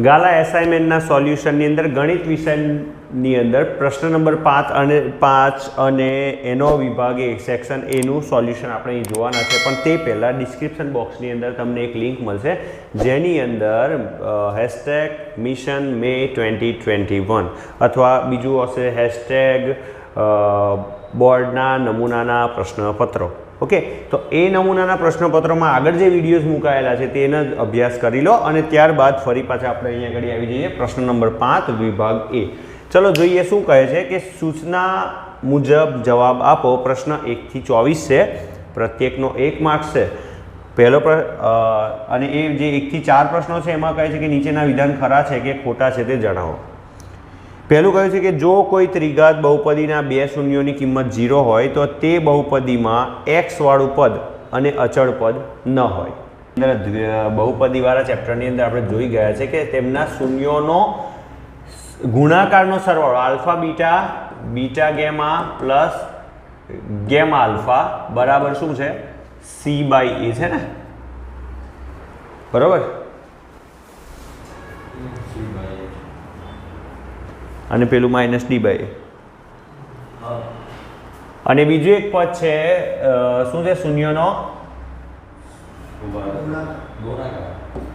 ગાલા એસાઇનમેન્ટના સોલ્યુશનની અંદર ગણિત વિષયની અંદર પ્રશ્ન નંબર 5 અને એનો વિભાગ એ સેક્શન એનું સોલ્યુશન આપણે અહીં જોવાના છે, પણ તે પહેલાં ડિસ્ક્રિપ્શન બોક્સની અંદર તમને એક લિંક મળશે જેની અંદર #મિશન મે 2021 અથવા બીજું હશે બોર્ડના નમૂનાના પ્રશ્નપત્રો. ઓકે, તો એ નમૂનાના પ્રશ્નપત્રોમાં આગળ જે વિડીયોઝ મુકાયેલા છે તેનો અભ્યાસ કરી લો અને ત્યારબાદ ફરી પાછા આપણે અહીંયા આગળ આવી જઈએ પ્રશ્ન નંબર 5 વિભાગ એ. ચલો જોઈએ શું કહે છે કે સૂચના મુજબ જવાબ આપો. પ્રશ્ન 1 થી 24 છે, પ્રત્યેકનો 1 માર્ક્સ છે. પહેલો અને એ જે 1 થી 4 પ્રશ્નો છે એમાં કહે છે કે નીચેના વિધાન ખરા છે કે ખોટા છે તે જણાવો. પહેલું કહ્યું છે કે જો કોઈ ત્રિઘાત બહુપદીના બે શૂન્યોની કિંમત 0 હોય તો તે બહુપદીમાં x વાળું પદ અને અચળ પદ ન હોય. બહુપદીવાળા ચેપ્ટરની અંદર આપણે જોઈ ગયા છે કે તેમના શૂન્યોનો ગુણાકારનો સરવાળો alpha beta beta gamma plus gamma alpha બરાબર શું છે? c/a છે ને, બરાબર? અને પેલું -d/a. અને બીજું એક પદ છે શું છે? શૂન્યનો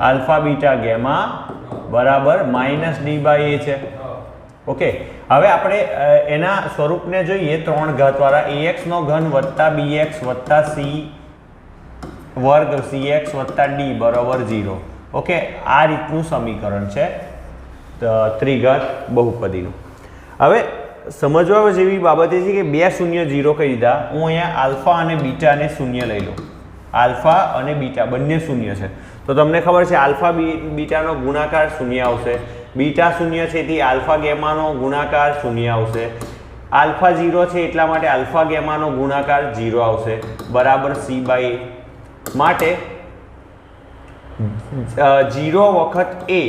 આલ્ફા બીટા ગેમા બરાબર -d/a છે. ઓકે, હવે આપણે એના સ્વરૂપને જોઈએ 3 ઘાતવાળા ax નો ઘન વત્તા bx વત્તા c વર્ગ cx વત્તા d બરાબર 0. ઓકે, આ રીતનું સમીકરણ છે ત્રિઘાત બહુપદીનું. હવે સમજવા જેવી બાબત એ છે કે બે શૂન્ય 0 કહી દીધા. હું અહીંયા આલ્ફા અને બીટાને શૂન્ય લઈ લઉં. આલ્ફા અને બીટા બંને શૂન્ય છે તો તમને ખબર છે આલ્ફા બીટાનો ગુણાકાર શૂન્ય આવશે. બીટા શૂન્ય છે તેથી આલ્ફા ગેમાનો ગુણાકાર શૂન્ય આવશે. આલ્ફા 0 છે એટલા માટે આલ્ફા ગેમાનો ગુણાકાર 0 આવશે બરાબર c/a. માટે 0 વખત a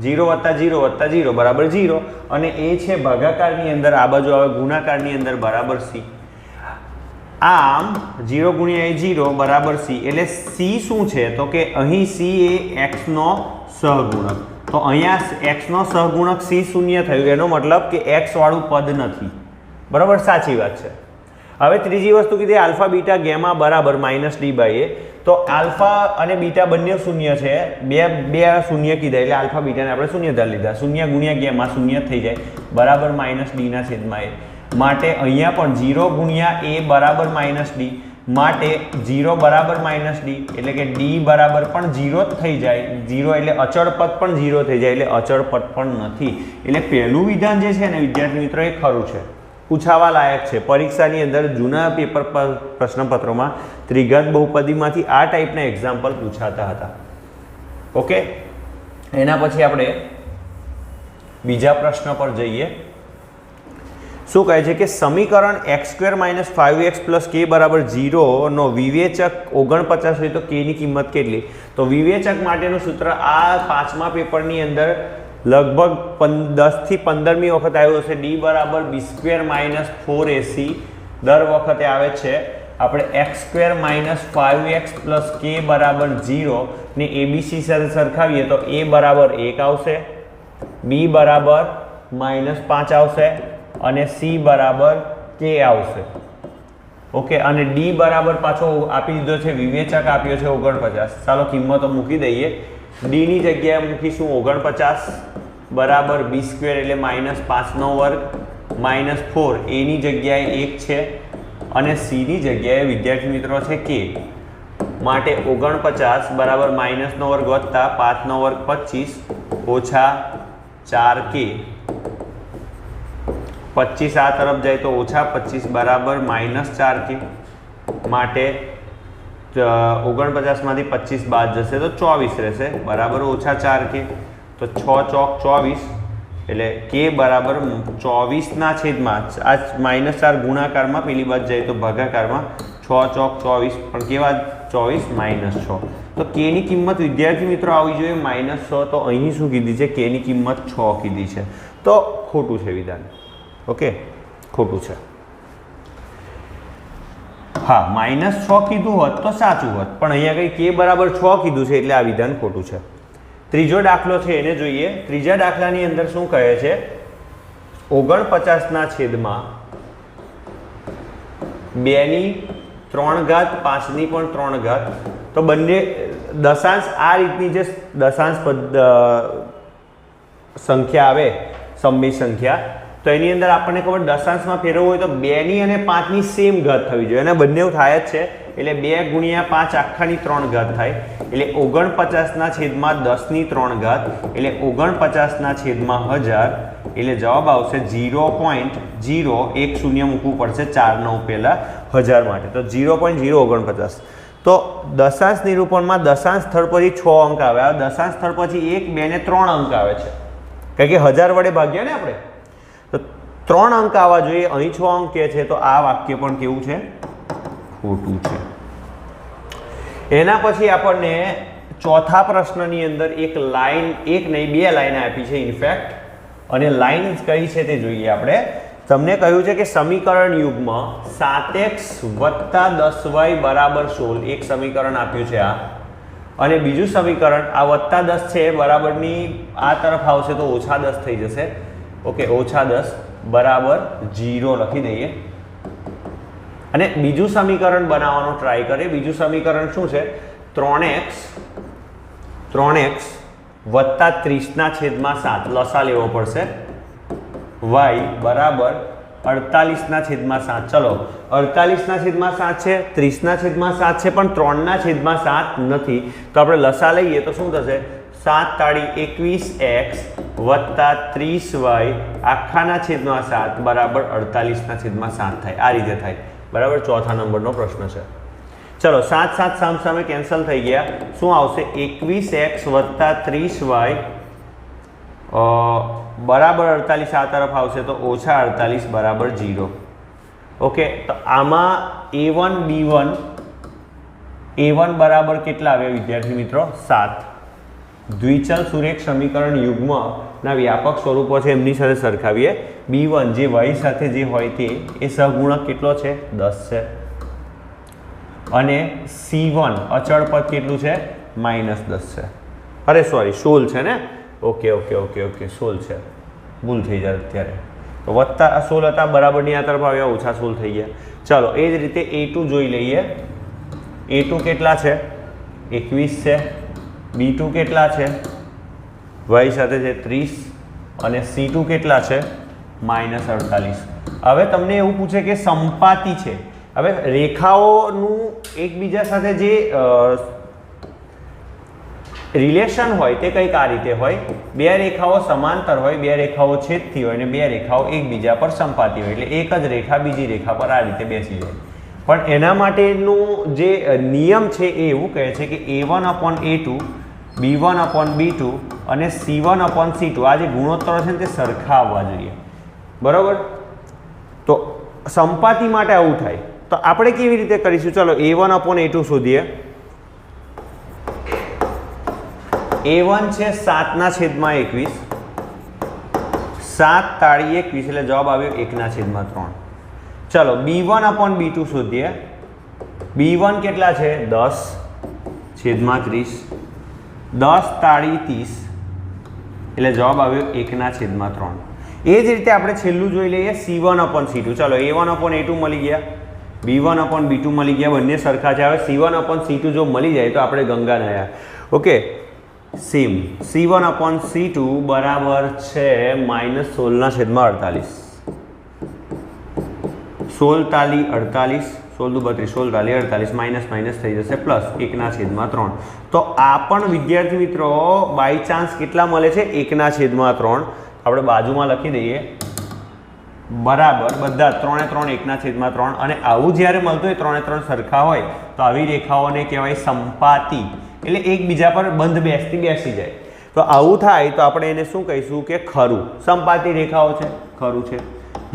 0 વત્તા 0 વત્તા 0 બરાબર 0 અને એ છે ભાગાકારની અંદર, આ બાજુ આવે ગુણાકારની અંદર બરાબર c. આમ 0 ગુણ્યા a 0 બરાબર c. એટલે c શું છે તો કે અહીં c એ x નો સહગુણક. તો અહીંયા x નો સહગુણક c શૂન્ય થયું, એનો મતલબ કે x વાળું પદ નથી. બરાબર, સાચી વાત છે. હવે ત્રીજી વસ્તુ કીધી આલ્ફા બીટા ગેમા બરાબર -d/a. તો આલ્ફા અને બીટા બંને શૂન્ય છે, બે શૂન્ય કીધા એટલે આલ્ફા બીટાને આપણે શૂન્ય ધાર લીધા. શૂન્ય ગુણ્યા ગેમા શૂન્ય થઈ જાય બરાબર -d/a. માટે અહીંયા પણ 0 ગુણ્યા a બરાબર -d માટે 0 બરાબર -d એટલે કે d બરાબર પણ 0 જ થઈ જાય. 0 એટલે અચળ પદ પણ 0 થઈ જાય એટલે અચળ પદ પણ નથી. એટલે પહેલું વિધાન જે છે ને વિદ્યાર્થી મિત્રો એ ખરું છે, પૂછાવા લાયક છે. પરીક્ષાની અંદર જૂના પેપર પ્રશ્નપત્રોમાં ત્રિઘાત બહુપદીમાંથી આ ટાઈપના એક્ઝામ્પલ પૂછાતા હતા. ઓકે, એના પછી આપણે બીજા પ્રશ્ન પર જઈએ. શું કહે છે કે સમીકરણ x² - 5x + k બરાબર 0 નો વિવેચક 49 હોય તો k ની કિંમત કેટલી? તો વિવેચક માટેનું સૂત્ર આ 5મા પેપરની અંદર લગભગ 10 થી 15મી વખત આવ્યું હશે. d બરાબર b² - 4ac દર વખતે આવે છે. આપણે x² - 5x + k બરાબર 0 ને abc સાથે સરખાવીએ તો a બરાબર 1 આવશે, b બરાબર -5 આવશે અને c બરાબર k આવશે. ઓકે, અને d બરાબર પાછો આપી દીધો છે, વિવેચક આપ્યો છે 49. ચાલો કિંમતો મૂકી દઈએ. d ની જગ્યાએ મૂકીશું 49 બરાબર b² એટલે -5 નો વર્ગ -4 a ની જગ્યાએ 1 છે અને c ની જગ્યાએ વિદ્યાર્થી મિત્રો છે k. માટે 49 બરાબર -નો વર્ગ વત્તા 5 નો વર્ગ 25 ઓછા 4k. 25 આ તરફ જાય તો ઓછા 25 બરાબર -4k. માટે 49 માંથી 25 બાદ જશે તો 24 રહેશે બરાબર ઓછા 4k. તો 6 ચોક 24 એટલે k બરાબર 24 ના છેદમાં આ -4 ગુણાકારમાં પેલી બાદ જાય તો ભાગાકારમાં 6 ચોક 24 પણ કેવા 24 -6. તો k ની કિંમત વિદ્યાર્થી મિત્રો આવી જોઈએ -6. તો અહીં શું કીધી છે? k ની કિંમત 6 કીધી છે. તો ખોટું છે વિધાન. ઓકે, ખોટું છે. हाँ -6 कीधुं होत तो साचुं होत, पण अहींया कई k बराबर 6 कीधुं छे एटले आ विधान खोटुं छे। ત્રીજો દાખલો છે એને જોઈએ. ત્રીજા દાખલાની અંદર શું કહે છે? 49 ના છેદમાં 2 ની 3 ઘાત 5 ની પણ 3 ઘાત. તો બંને દશાંશ આ રીતની જે દશાંશ સંખ્યા આવે સમમી સંખ્યા, તો એની અંદર આપણને ખબર દશાંશમાં ફેરવવું હોય તો 2 ની અને 5 ની સેમ ઘાત થવી જોઈએ, અને બંને થાય જ છે. એટલે 2 ગુણ્યા 5 આખાની 3 ઘાત થાય, એટલે 49 ના છેદમાં 10 ની 3 ઘાત, એટલે 49 ના છેદમાં 1000, એટલે જવાબ આવશે 0.010 મૂકવું પડશે 4 9 પહેલા 1000 માટે, તો 0.049. તો દશાંશ નિરૂપણમાં દશાંશ સ્થળ પછી 6 અંક આવે, આ દશાંશ સ્થળ પછી 1 2 ને 3 અંક આવે છે, કારણ કે 1000 વડે ભાગ્યા ને આપણે, તો 3 અંક આવવા જોઈએ. અહીં 6 અંક કે છે, તો આ વાક્ય પણ કેવું છે? ખોટું છે. એના પછી આપણને ચોથા પ્રશ્નની અંદર એક લાઈન, એક નહીં 2 લાઈન આપી છે ઇનફેક્ટ, અને લાઈન કઈ છે તે જોઈએ આપણે. તમને કહ્યું છે કે સમીકરણ યુગમાં 7x + 10y = 16, એક સમીકરણ આપ્યું છે આ, અને બીજું સમીકરણ આ +10 છે બરાબરની આ તરફ આવશે તો -10 થઈ જશે. ઓકે, -10 બરાબર 0 લખી દઈએ, અને બીજું સમીકરણ બનાવવાનો ટ્રાય કરીએ. બીજું સમીકરણ શું છે? 3x + 30 ના છેદમાં 7, લસા લેવો પડશે, y બરાબર 48 ના છેદમાં 7. ચલો, 48 ના છેદમાં 7 છે, 30 ના છેદમાં 7 છે, પણ 3 ના છેદમાં 7 નથી, તો આપણે લસા લઈએ તો શું થશે? 7 તાળી 21x + 30y આખાના છેદમાં 7 બરાબર 48 ના છેદમાં 7 થાય. આ રીતે થાય, બરાબર. ચોથા નંબરનો પ્રશ્ન છે. ચલો, 7 7 સામસામે કેન્સલ થઈ ગયા. શું આવશે? 21x + 30y બરાબર 48 આ તરફ આવશે તો -48 બરાબર 0. ઓકે, તો આમાં a1 બરાબર કેટલા આવે વિદ્યાર્થી મિત્રો? 7. દ્વિચલ સુરેખ સમીકરણ યુગ્મના વ્યાપક સ્વરૂપો છે, એમની સાથે સરખાવીએ. b1 જે y સાથે જે હોય તે, એ સહગુણક કેટલો છે? 10 છે, અને c1 અચળ પદ કેટલું છે? -10 છે. અરે સોરી, 16 છે ને? ઓકે 16 છે, ભૂલ થઈ જાય અત્યારે. તો +16 હતા, બરાબરની આ તરફ આવ્યા, -16 થઈ ગયા. ચાલો, એ જ રીતે a2 જોઈ લઈએ. a2 કેટલા છે? 21 છે. b2 કેટલા છે? y સાથે છે 30, અને c2 કેટલા છે? -48. હવે તમને એવું પૂછે કે સંપાતી છે. હવે રેખાઓનું એકબીજા સાથે જે રિલેશન હોય તે કંઈક આ રીતે હોય. 2 રેખાઓ સમાંતર હોય, 2 રેખાઓ છેદતી હોય, અને 2 રેખાઓ એકબીજા પર સંપાતી હોય, એટલે એક જ રેખા બીજી રેખા પર આ રીતે બેસી જાય. પણ એના માટેનું જે નિયમ છે એ એવું કહે છે કે a1/a2, b1/b2 અને c1/c2 આ જે ગુણોત્તરો છે ને તે સરખા આવવા જોઈએ, બરાબર. તો સંપાતી માટે આવું થાય, તો આપણે કેવી રીતે કરીશું? ચાલો, a1/a2 શોધીએ. a1 છે 7 ના છેદમાં 21, 7 તાળી 21, એટલે જવાબ આવ્યો 1 ના છેદમાં 3. ચલો, b1/b2 શોધીએ. b1 કેટલા છે? 10 છેદમાં 30, 10 તાળી 30, એટલે જવાબ આવ્યો 1 ના છેદમાં 3. એ જ રીતે આપણે છેલ્લું જોઈ લઈએ c1/c2. ચલો, a1/a2 મળી ગયા, b1/b2 મળી ગયા, બંને સરખા છે. હવે c1/c2 જો મળી જાય તો આપણે ગંગા નયા. Okay, same. c1/c2 બરાબર છે -16 ના છેદમાં 48, 16 તાલી 48, 16 દુ 32, 16 તાલી 48, માઇનસ થઈ જશે, પ્લસ 1 ના છેદમાં 3. તો આ પણ વિદ્યાર્થી મિત્રો બાય ચાન્સ કેટલા મળે છે? 1 ના છેદમાં 3. આપણે બાજુમાં લખી દઈએ, બરાબર બધા 3 3 1 ના છેદમાં 3. અને આવું જ્યારે મળતું હોય 3 3 સરખા હોય તો આવી રેખાઓને કહેવાય સંપાતી, એટલે એકબીજા પર બંધ બેસી જાય. તો આવું થાય તો આપણે એને શું કહીશું કે ખરું. સંપાતી રેખાઓ છે, ખરું છે.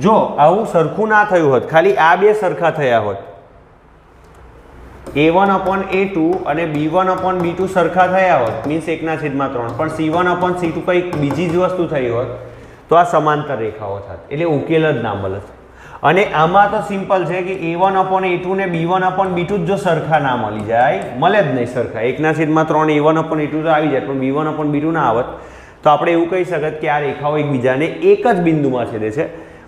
જો આવું સરખું ના થયું હોત, ખાલી આ બે સરખા થયા હોત, a1/a2 અને b1/b2 સરખા થયા હોત, મીન્સ 1 ના છેદમાં 3, પણ c1/c2 કંઈક બીજી જ વસ્તુ થઈ હોત, તો આ સમાંતર રેખાઓ થાત, એટલે ઉકેલ જ ના મળે. અને આમાં તો સિમ્પલ છે કે a1/a2 ને b1/b2 જો સરખા ના મળી જાય, મળે જ નહીં સરખા. 1/3 a1/a2 તો આવી જાય, પણ b1/b2 ના આવત તો આપણે એવું કહી શકત કે આ રેખાઓ એકબીજાને એક જ બિંદુમાં છેદે છે.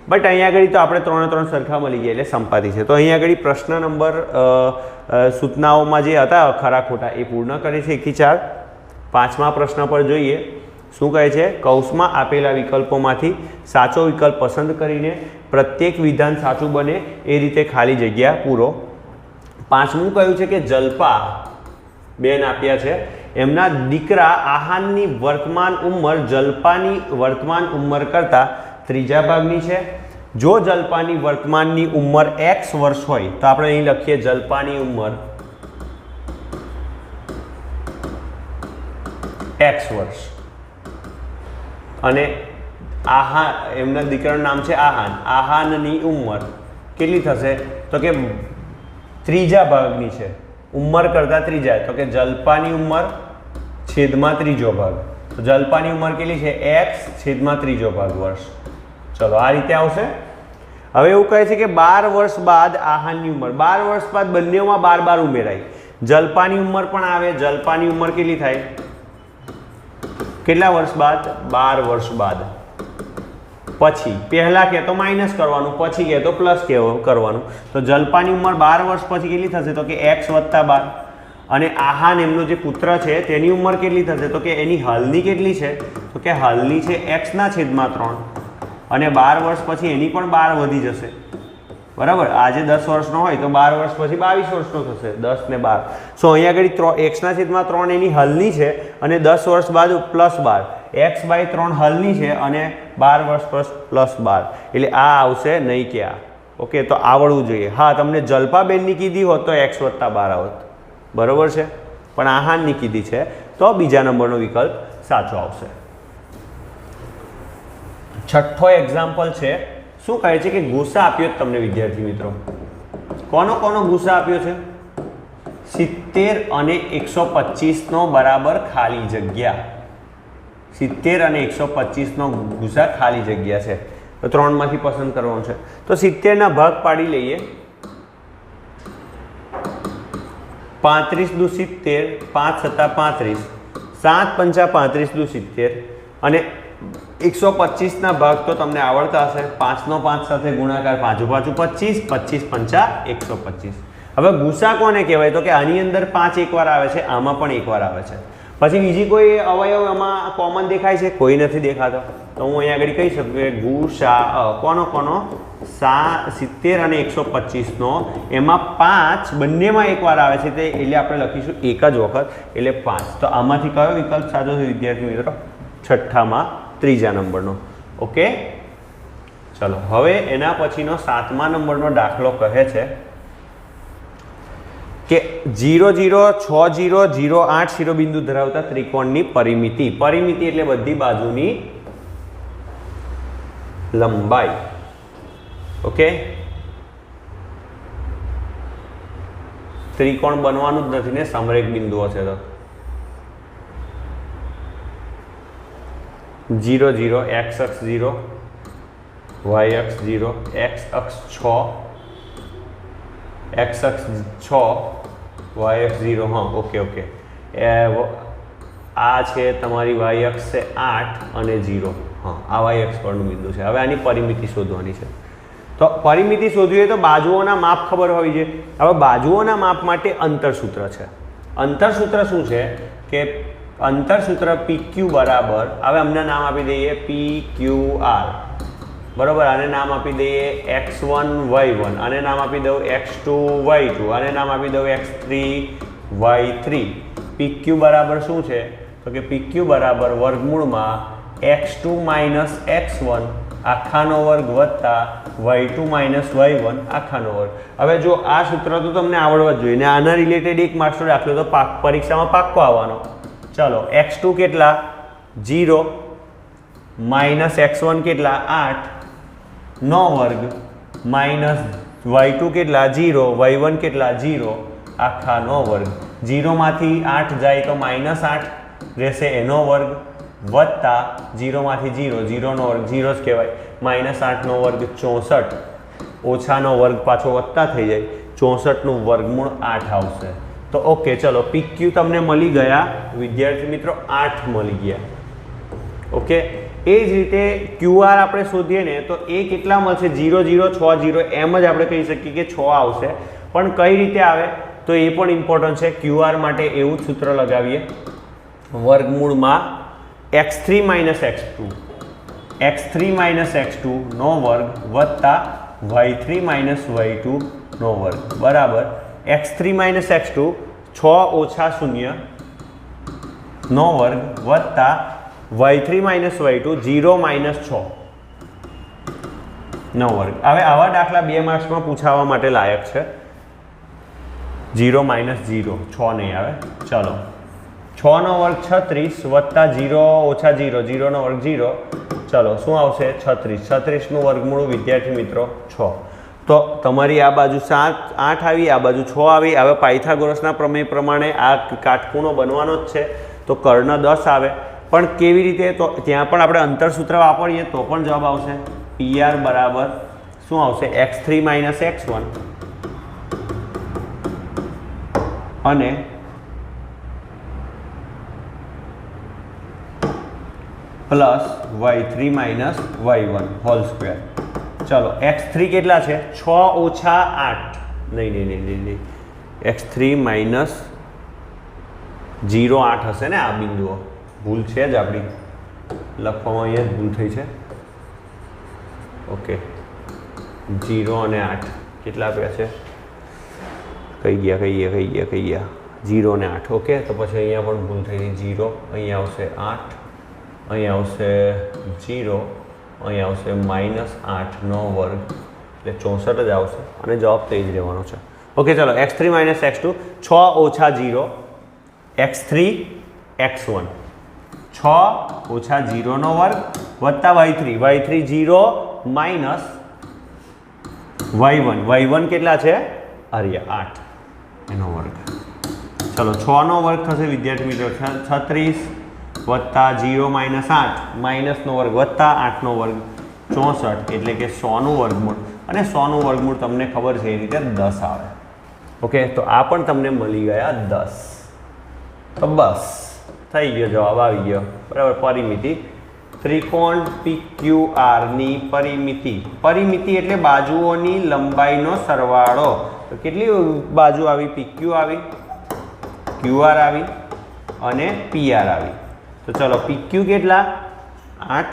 બટ અહીંયા આગળ તો આપણે 3 સરખા મળી ગયા એટલે સંપાતી છે. તો અહીંયા આગળ પ્રશ્ન નંબર સૂચનાઓમાં જે હતા ખરા ખોટા એ પૂર્ણ કરે છે 1 થી 4. 5મા પ્રશ્ન પર જોઈએ શું કહે છે. કૌંસમાં આપેલા વિકલ્પોમાંથી સાચો વિકલ્પ પસંદ કરીને પ્રત્યેક વિધાન સાચું બને એ રીતે ખાલી જગ્યા પૂરો. 5મું કહ્યું છે કે જલ્પા બેન આપ્યા છે, એમના દીકરા આહાનની વર્તમાન ઉંમર જલ્પાની વર્તમાન ઉંમર કરતાં ત્રીજા ભાગની છે. જો જલ્પાની વર્તમાનની ઉંમર x વર્ષ હોય તો આપણે અહીં લખીએ જલ્પાની ઉંમર x વર્ષ અને એમના દીકરાનું નામ છે આહાન. આહાનની ઉંમર કેટલી થશે તો કે ત્રીજા ભાગની છે, ઉંમર કરતાં ત્રીજા, તો કે જલ્પાની ઉંમર છેદમાં ત્રીજો ભાગ. તો જલ્પાની ઉંમર કેટલી છે x છેદમાં ત્રીજો ભાગ વર્ષ. ચલો આ રીતે આવશે. હવે એવું કહે છે કે 12 વર્ષ બાદ આહાનની ઉંમર, 12 વર્ષ બાદ બંનેમાં 12 ઉમેરાય. જલ્પાની ઉંમર પણ આવે, જલ્પાની ઉંમર કેટલી થાય, કેટલા વર્ષ બાદ, 12 વર્ષ બાદ. પછી પહેલા કહે તો માઇનસ કરવાનું, પછી કહે તો પ્લસ કરવાનું. તો જલ્પાની ઉંમર 12 વર્ષ પછી કેટલી થશે તો કે x + 12. અને આહાન એમનો જે પુત્ર છે તેની ઉંમર કેટલી થશે તો કે એની હાલની કેટલી છે તો કે હાલની છે x/3 અને 12 વર્ષ પછી એની પણ 12 વધી જશે. બરાબર. આજે 10 વર્ષનો હોય તો 12 વર્ષ પછી 22 વર્ષનો થશે, 10 ને 12. સો અહીંયા આગળ x/3 એની હાલની છે અને 10 વર્ષ બાદ +12, x/3 હાલની છે અને 12 વર્ષ +12, એટલે આ આવશે નહીં કે આ. ઓકે, તો આવડવું જોઈએ. હા, તમને જલ્પાબેનની કીધી હોત તો x + 12 આવત, બરાબર છે, પણ આહાનની કીધી છે તો બીજા નંબરનો વિકલ્પ સાચો આવશે. 6થો એક્ઝામ્પલ છે. શું કહે છે કે ગુસા આપ્યો તમને વિદ્યાર્થી મિત્રો. કોનો ગુસા આપ્યો છે? 70 અને 125 નો બરાબર ખાલી જગ્યા. 70 અને 125 નો ગુસા ખાલી જગ્યા છે, તો 3માંથી પસંદ કરવાનું છે. તો 70 ના ભાગ પાડી લઈએ. 35 દુ 70, 5 + 35, 7 × 35 દુ 70 અને 125 ના ભાગ તો તમને આવડતા હશે. 5 નો 5 સાથે ગુણાકાર, 5 × 5 = 25, 25 × 5 = 125. હવે ગુસા કોને કહેવાય તો કે આની અંદર 5 એકવાર આવે છે, આમાં પણ એકવાર આવે છે. પછી બીજી કોઈ અવયવ આમાં કોમન દેખાય છે? કોઈ નથી દેખાતો. તો હું અહીંયા આગળ કહી શકું કે ગુસા કોનો 70 અને 125 નો એમાં 5 બંનેમાં એકવાર આવે છે, તે એટલે આપણે લખીશું એક જ વખત, એટલે 5. તો આમાંથી કયો વિકલ્પ સાચો છે વિદ્યાર્થી મિત્રો? 6થામાં ત્રીજા નંબરનો. ઓકે, ચલો હવે એના પછીનો 7મા નંબરનો દાખલો કહે છે કે 0 0 6 0 0 8 શિરોબિંદુ ધરાવતા ત્રિકોણની પરિમિતિ. પરિમિતિ એટલે બધી બાજુની લંબાઈ. ઓકે, ત્રિકોણ બનવાનું જ નથી ને, સમરેખ બિંદુઓ છે તો 0 0 x અક્ષ 0, y અક્ષ 0, x અક્ષ 6, x અક્ષ 6, y અક્ષ 0. હા, ઓકે. આ છે તમારી y અક્ષ છે 8 અને 0. હા, આ y અક્ષ પરનું બિંદુ છે. હવે આની પરિમિતિ શોધવાની છે. તો પરિમિતિ શોધવી હોય તો બાજુઓના માપ ખબર હોવી જોઈએ. હવે બાજુઓના માપ માટે અંતરસૂત્ર છે. અંતરસૂત્ર શું છે કે અંતરસૂત્ર PQ બરાબર, હવે અમને નામ આપી દઈએ PQR, બરાબર. આને નામ આપી દઈએ x1 y1, આને નામ આપી દઉં x2 y2, આને નામ આપી દઉં x3 y3. PQ બરાબર શું છે તો કે PQ બરાબર વર્ગમૂળમાં x2 - x1 આખાનો વર્ગ વત્તા y2 - y1 આખાનો વર્ગ. હવે જો આ સૂત્ર તો તમને આવડવા જ જોઈએ ને આના રિલેટેડ એક માર્ક્સનો દાખલો તો પરીક્ષામાં પાક્કો આવવાનો. ચલો, x2 કેટલા 0 - x1 કેટલા 8 નો વર્ગ માઇનસ y2 કેટલા 0, y1 કેટલા 0 આખાનો વર્ગ. 0 માંથી 8 જાય તો -8 રહેશે એનો વર્ગ વત્તા 0 માંથી 0, 0 નો વર્ગ 0 જ કહેવાય, -8 નો વર્ગ 64 ઓછાનો વર્ગ પાછો વત્તા થઈ જાય, 64નું વર્ગમૂળ 8 આવશે. તો ઓકે, ચલો PQ તમને મળી ગયા વિદ્યાર્થી મિત્રો, 8 મળી ગયા. ઓકે, એ જ રીતે QR આપણે શોધીએ ને તો એ કેટલા મળશે? 0 0 6 0, એમ જ આપણે કહી શકીએ કે 6 આવશે. પણ કઈ રીતે આવે તો એ પણ ઇમ્પોર્ટન્ટ છે. QR માટે એવું જ સૂત્ર લગાવીએ, વર્ગમૂળમાં x3 - x2, x3 - x2 નો વર્ગ વત્તા y3 - y2 નો વર્ગ બરાબર x3 - x2 6 - 0 નો વર્ગ વત્તા y3 - y2 0 - 6 નો વર્ગ. હવે આવા દાખલા 2 માર્ક્સમાં પૂછાવા માટે લાયક છે. 0 - 0 6 નહીં આવે. ચલો 6 નો વર્ગ 36 વત્તા 0 - 0 0 નો વર્ગ 0. ચલો શું આવશે? 36. 36નું વર્ગમૂળ વિદ્યાર્થી મિત્રો 6. તો તમારી આ બાજુ 7 8 આવી, આ બાજુ 6 આવી. હવે પાયથાગોરસના પ્રમેય પ્રમાણે આ કાટખૂણો બનવાનો જ છે, તો કર્ણ 10 આવે. પણ કેવી રીતે? તો ત્યાં પણ આપણે અંતરસૂત્ર વાપરીએ તો પણ જવાબ આવશે. PR બરાબર શું આવશે? x3 - x1 અને plus y3 - y1 whole square. ચલો x3 કેટલા છે? 6 - 8. નહીં, x3 - 0 8 હશે ને. આ બિંદુઓ ભૂલ છે જ આપણી, લખવામાં અહીંયા જ ભૂલ થઈ છે. ઓકે, 0 અને 8 કેટલા આપ્યા છે? કહી ગયા 0 અને 8. ઓકે, તો પછી અહીંયા પણ ભૂલ થઈ ગઈ. 0 અહીંયા આવશે, 8 અહીંયા આવશે, 0 અહીંયા આવશે, -8 નો વર્ગ એટલે 64 જ આવશે અને જવાબ થઈ જ રહેવાનો છે. ઓકે, ચલો x3 - x2 6 - 0 x3 x1 6 - 0 નો વર્ગ વત્તા y3 0 માઇનસ y1 કેટલા છે? આર્યા 8 એનો વર્ગ. ચલો 6 નો વર્ગ થશે વિદ્યાર્થી મિત્રો 36 વત્તા 0 - 8 માઇનસનો વર્ગ વત્તા 8 નો વર્ગ 64, એટલે કે 100નું વર્ગમૂળ. અને 100નું વર્ગમૂળ તમને ખબર છે એ રીતે 10 આવે. ઓકે, તો આ પણ તમને મળી ગયા 10. તો બસ થઈ ગયો, જવાબ આવી ગયો બરાબર. પરિમિતિ ત્રિકોણ PQR ની પરિમિતિ એટલે બાજુઓની લંબાઈનો સરવાળો. તો કેટલી બાજુ આવી? PQ આવી, QR આવી અને PR આવી. તો ચલો PQ કેટલા? 8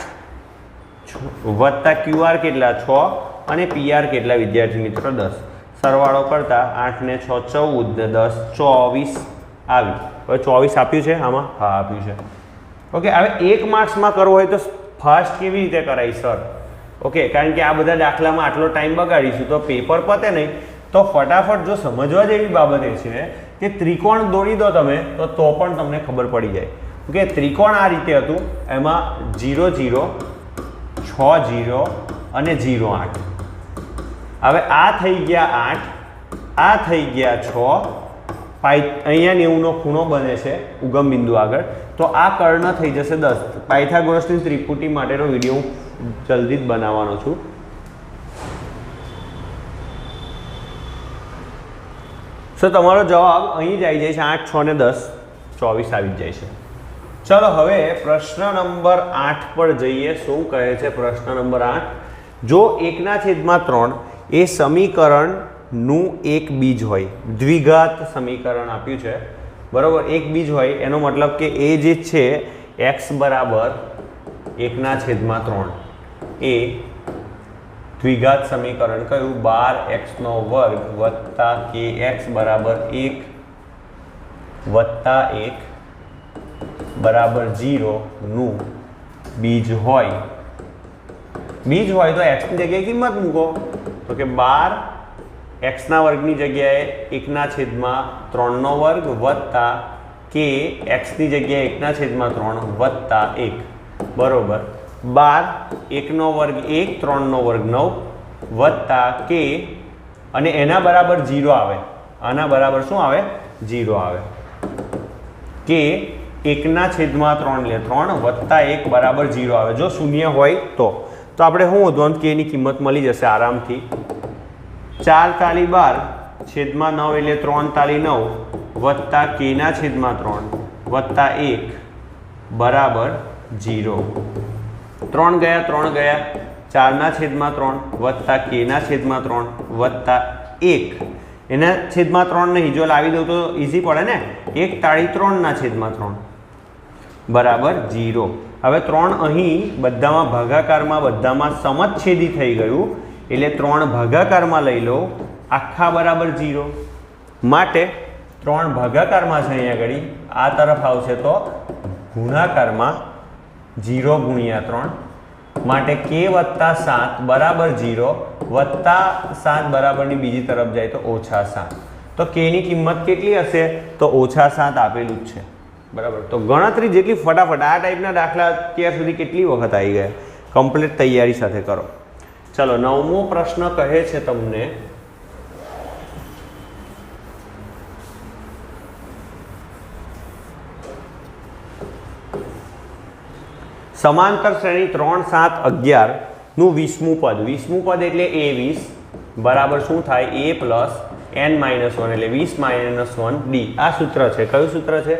વત્તા QR કેટલા? 6 અને PR કેટલા વિદ્યાર્થી મિત્રો? 10. સરવાળો કરતા 8 ને 6 14 ને 10 24 આવી. હવે 24 આપ્યું છે આમાં? હા આપ્યું છે. ઓકે, હવે 1 માર્ક્સમાં કરવો હોય તો ફાસ્ટ કેવી રીતે કરાય સર? ઓકે, કારણ કે આ બધા દાખલામાં આટલો ટાઈમ બગાડીશું તો પેપર પતે નહીં. તો ફટાફટ જો સમજવા જેવી બાબત એ છે કે ત્રિકોણ દોરી દો તમે તો પણ તમને ખબર પડી જાય. ઓકે, ત્રિકોણ આ રીતે હતું, એમાં 0 0 6 0 અને 0 8. હવે આ થઈ ગયા 8, આ થઈ ગયા 6. અહીંયા 90નો ખૂણો બને છે ઉગમ બિંદુ આગળ, તો આ કર્ણ થઈ જશે 10. પાયથાગોરસની ત્રિપુટી માટેનો વિડીયો હું જલ્દી જ બનાવવાનો છું. સો તમારો જવાબ અહીં જ આવી જાય છે 8 6 ને 10 24 આવી જ જાય છે. ચલો હવે પ્રશ્ન નંબર 8 પર જઈએ. શું કહે છે પ્રશ્ન નંબર 8? જો 1/3 એ સમીકરણનું એક બીજ હોય, દ્વિઘાત સમીકરણ આપ્યું છે બરાબર, એક બીજ હોય, એનો મતલબ કે એ જે છે x બરાબર 1/3 એ દ્વિઘાત સમીકરણ કયું? 12x² વત્તા kx બરાબર 1 વત્તા 1 બરાબર 0 નું બીજ હોય. બીજ હોય તો x ની જગ્યાએ કિંમત મૂકો, તો કે 12 x ના વર્ગની જગ્યાએ 1/3 નો વર્ગ વત્તા k x ની જગ્યાએ 1/3 વત્તા 1 બરોબર 12 1 નો વર્ગ 1 3 નો વર્ગ 9 વત્તા k અને એના બરાબર 0 આવે. આના બરાબર શું આવે? 0 આવે. k 1/3 લે 3 વત્તા 1 બરાબર 0 આવે. જો શૂન્ય હોય તો આપણે શું શોધવાનું? k ની કિંમત મળી જશે આરામથી. 4 તાલી 12 છેદમાં 9 એટલે 3 તાલી 9 વત્તા k ના છેદમાં 3 વત્તા 1 બરાબર 0. 3 ગયા 4 ના છેદમાં 3 વત્તા k ના છેદમાં 3 વત્તા 1 એના છેદમાં 3 નહીં, જો લાવી દઉં તો ઇઝી પડે ને. 1 તાળી 3 ના છેદમાં 3 બરાબર 0. હવે 3 અહીં બધામાં ભાગાકારમાં બધામાં સમછેદી થઈ ગયું એટલે 3 ભાગાકારમાં લઈ લો, આખા બરાબર 0. માટે 3 ભાગાકારમાં છે અહીંયા આગળ, આ તરફ આવશે તો ગુણાકારમાં 0 ગુણ્યા 3 માટે k વત્તા 7 બરાબર 0 વત્તા 7 બરાબરની બીજી તરફ જાય તો ઓછા 7. તો k ની કિંમત કેટલી હશે તો ઓછા 7 આપેલું જ છે. બરાબર. તો ગણતરી જેટલી ફટાફટ આ ટાઈપના દાખલા અત્યાર સુધી કેટલી વખત આવી ગયા, કમ્પ્લીટ તૈયારી સાથે કરો. ચલો 9મો પ્રશ્ન કહે છે તમને સમાંતર શ્રેણી 3 7 11 નું 20મું પદ. 20મું પદ એટલે a20 બરાબર શું થાય a પ્લસ n-1 એટલે 20 - 1 d. આ સૂત્ર છે. કયું સૂત્ર છે?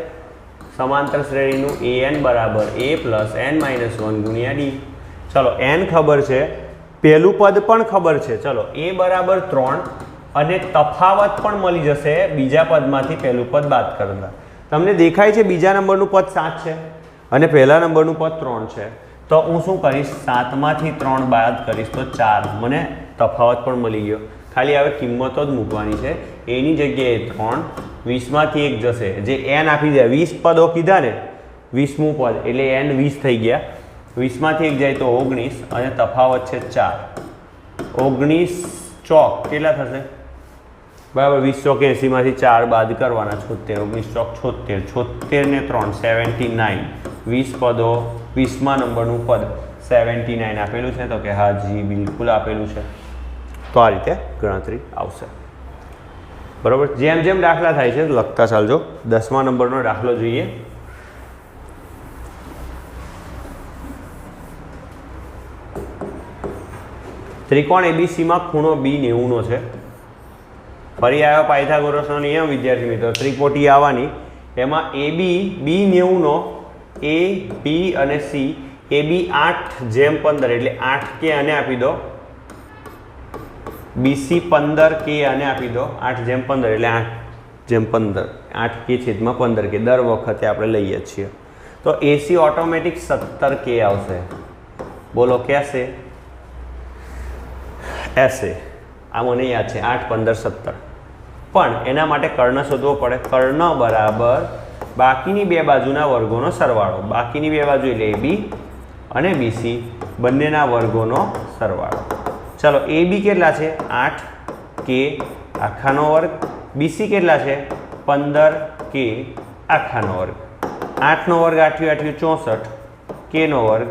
સમાંતર શ્રેણીનું an બરાબર a પ્લસ n-1 ગુણ્યા d. ચલો n ખબર છે, પહેલું પદ પણ ખબર છે. ચલો a બરાબર 3 અને તફાવત પણ મળી જશે બીજા પદમાંથી પહેલું પદ બાદ કરતા. તમને દેખાય છે બીજા નંબરનું પદ 7 છે અને પહેલા નંબરનું પદ 3 છે. તો હું શું કરીશ, 7માંથી 3 બાદ કરીશ તો 4. મને તફાવત પણ મળી ગયો. ખાલી હવે કિંમતો જ મૂકવાની છે. એની જગ્યાએ 3, 20માંથી 1 જશે, જે n આપી દે. 20 પદો કીધા ને, 20મું પદ એટલે n 20 થઈ ગયા. 20માંથી 1 જાય તો 19 અને તફાવત છે 4. 19 ચોક કેટલા થશે? બરાબર 20 ચોક 80માંથી 4 બાદ કરવાના, 76. 19 ચોક 76, 76 ને 3 79. 20 પદો, 20મા નંબરનું પદ 79 આપેલું છે. તો કે હા જી બિલકુલ આપેલું છે. તો આ રીતે ગણતરી આવશે. બરાબર. જેમ જેમ દાખલા થાય છે લખતા ચાલજો. 10મા નંબરનો દાખલો જોઈએ. ત્રિકોણ એબીસીમાં ખૂણો બી 90નો છે. ફરી આવ્યો પાયથાગોરસનો નિયમ વિદ્યાર્થી મિત્રો. ત્રિકોટી આવવાની, એમાં AB B90નો A B અને C, AB 8/15 એટલે 8k આને આપી દો, BC 15k આને આપી દો, 8/15 એટલે 8/15, 8k/15k દર વખતે આપણે લઈએ છીએ. તો AC ઓટોમેટિક 17k આવશે. બોલો कैसे? ऐसे. આ મને યાદ છે 8 15 17. પણ એના માટે કર્ણ શોધવો પડે. કર્ણ બરાબર બાકીની બે બાજુના વર્ગોનો સરવાળો. બાકીની બે બાજુ એટલે AB અને BC બંનેના વર્ગોનો સરવાળો. ચલો AB કેટલા છે? 8k આખાનો વર્ગ. BC કેટલા છે? 15k આખાનો વર્ગ. 8નો વર્ગ 8 × 8 = 64, k નો વર્ગ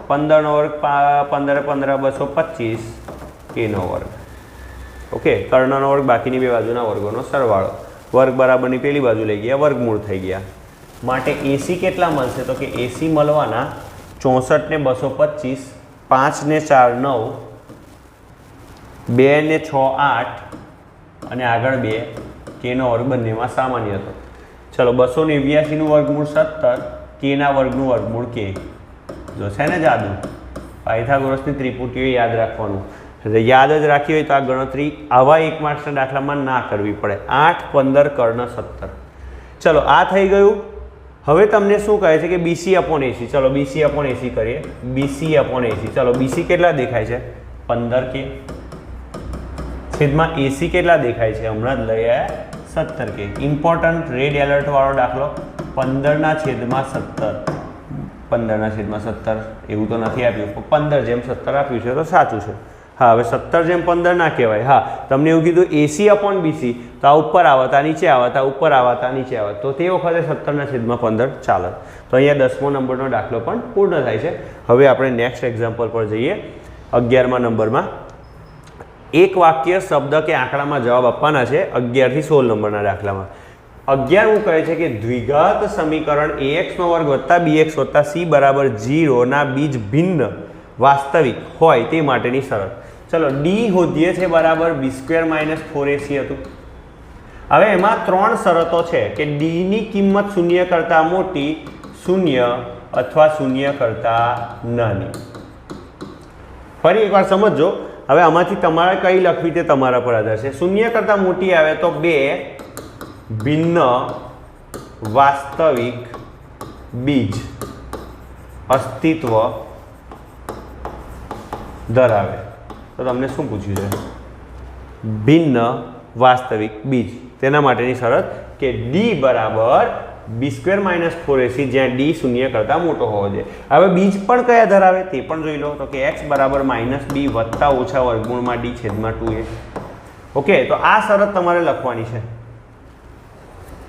15નો વર્ગ 15 15 225 k નો વર્ગ. ઓકે. કર્ણનો વર્ગ બાકીની બે બાજુના વર્ગોનો સરવાળો. વર્ગ બરાબરની પેલી બાજુ લઈ ગયા, વર્ગમૂળ થઈ ગયા. માટે AC કેટલા મળશે? તો કે AC મળવાના 64 ને 225, 5 ને 4 9, 2 ને 6 8 અને આગળ 2 k નો વર્ગ બંનેમાં સામાન્ય હતો. ચલો 289નું વર્ગમૂળ 17, k ના વર્ગનું વર્ગમૂળ k. જો છે ને જાદુ, પાયથાગોરસની ત્રિપુટીઓ યાદ રાખવાનું. યાદ જ રાખી હોય તો આ ગણતરી આવા 1 માર્ક્સના દાખલામાં ના કરવી પડે. 8 15 કર્ણ 17. ચલો આ થઈ ગયું. હવે તમને શું કહે છે કે BC/AC. ચલો BC/AC કરીએ. BC/AC. ચલો BC કેટલા દેખાય છે? 15k. છેદમાં AC કેટલા દેખાય છે? હમણાં જ લઈ આવ્યા 17k. ઇમ્પોર્ટન્ટ રેડ એલર્ટ વાળો દાખલો. 15/17. 15/17 એવું તો નથી આપ્યું, 15/17 આપ્યું છે તો સાચું છે. હા, હવે 17/15 ના કહેવાય. હા, તમને એવું કીધું AC/BC તો આ ઉપર આવતા નીચે આવતા, ઉપર આવતા નીચે આવતા, તો તે વખતે 17/15 ચાલે. તો અહીંયા 10મો નંબરનો દાખલો પણ પૂર્ણ થાય છે. હવે આપણે નેક્સ્ટ એક્ઝામ્પલ પર જઈએ. 11મા નંબરમાં એક વાક્ય શબ્દ કે આંકડામાં જવાબ આપવાના છે. 11 થી 16 નંબરના દાખલામાં 11મું કહે છે કે દ્વિઘાત સમીકરણ ax² + bx + c = 0 ના બીજ ભિન્ન વાસ્તવિક હોય તે માટેની શરત. ચલો ડી શોધીએ છે બરાબર b² - 4ac હતું. હવે એમાં 3 શરતો છે કે ડી ની કિંમત 0 કરતાં મોટી, 0 અથવા 0 કરતાં નાની. ફરી એકવાર સમજો. હવે આમાંથી તમારે કઈ લખવી તે તમારા પર આધાર છે. 0 કરતાં મોટી આવે તો 2 ભિન્ન વાસ્તવિક બીજ અસ્તિત્વ ધરાવે. તો તમને શું પૂછ્યું છે? ભિન્ન વાસ્તવિક બીજ. તેના માટેની શરત કે ડી બરાબર b² - 4ac, જ્યાં ડી 0 કરતાં મોટો હોવો જોઈએ. હવે બીજ પણ કયા ધરાવે તે પણ જોઈ લો. તો કે x બરાબર -b વત્તા ઓછા વર્ગમૂળમાં d છેદમાં 2a. ઓકે, તો આ શરત તમારે લખવાની છે,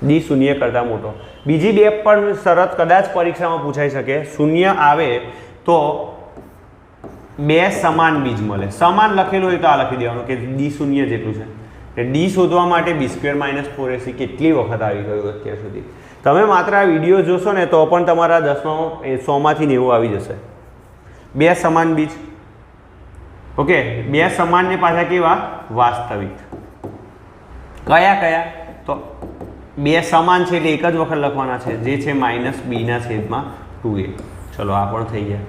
ડી 0 કરતાં મોટો. બીજી બે પણ શરત કદાચ પરીક્ષામાં પૂછાઈ શકે. 0 આવે તો બે સમાન બીજ મળે. સમાન લખેલું હોય તો આ લખી દેવાનું કે ડી 0 જેટલું છે. એટલે ડી શોધવા માટે b² - 4ac કેટલી વખત આવી ગયું અત્યાર સુધી? તમે માત્ર આ વિડીયો જોશો ને તો પણ તમારા 10માં 100માંથી 90 આવી જશે. બે સમાન બીજ. ઓકે, બે સમાન ને પાછા કેવા? વાસ્તવિક. કયા કયા? તો બે સમાન છે એટલે એક જ વખત લખવાના છે, જે છે -b/2a. ચલો આ પણ થઈ ગયા.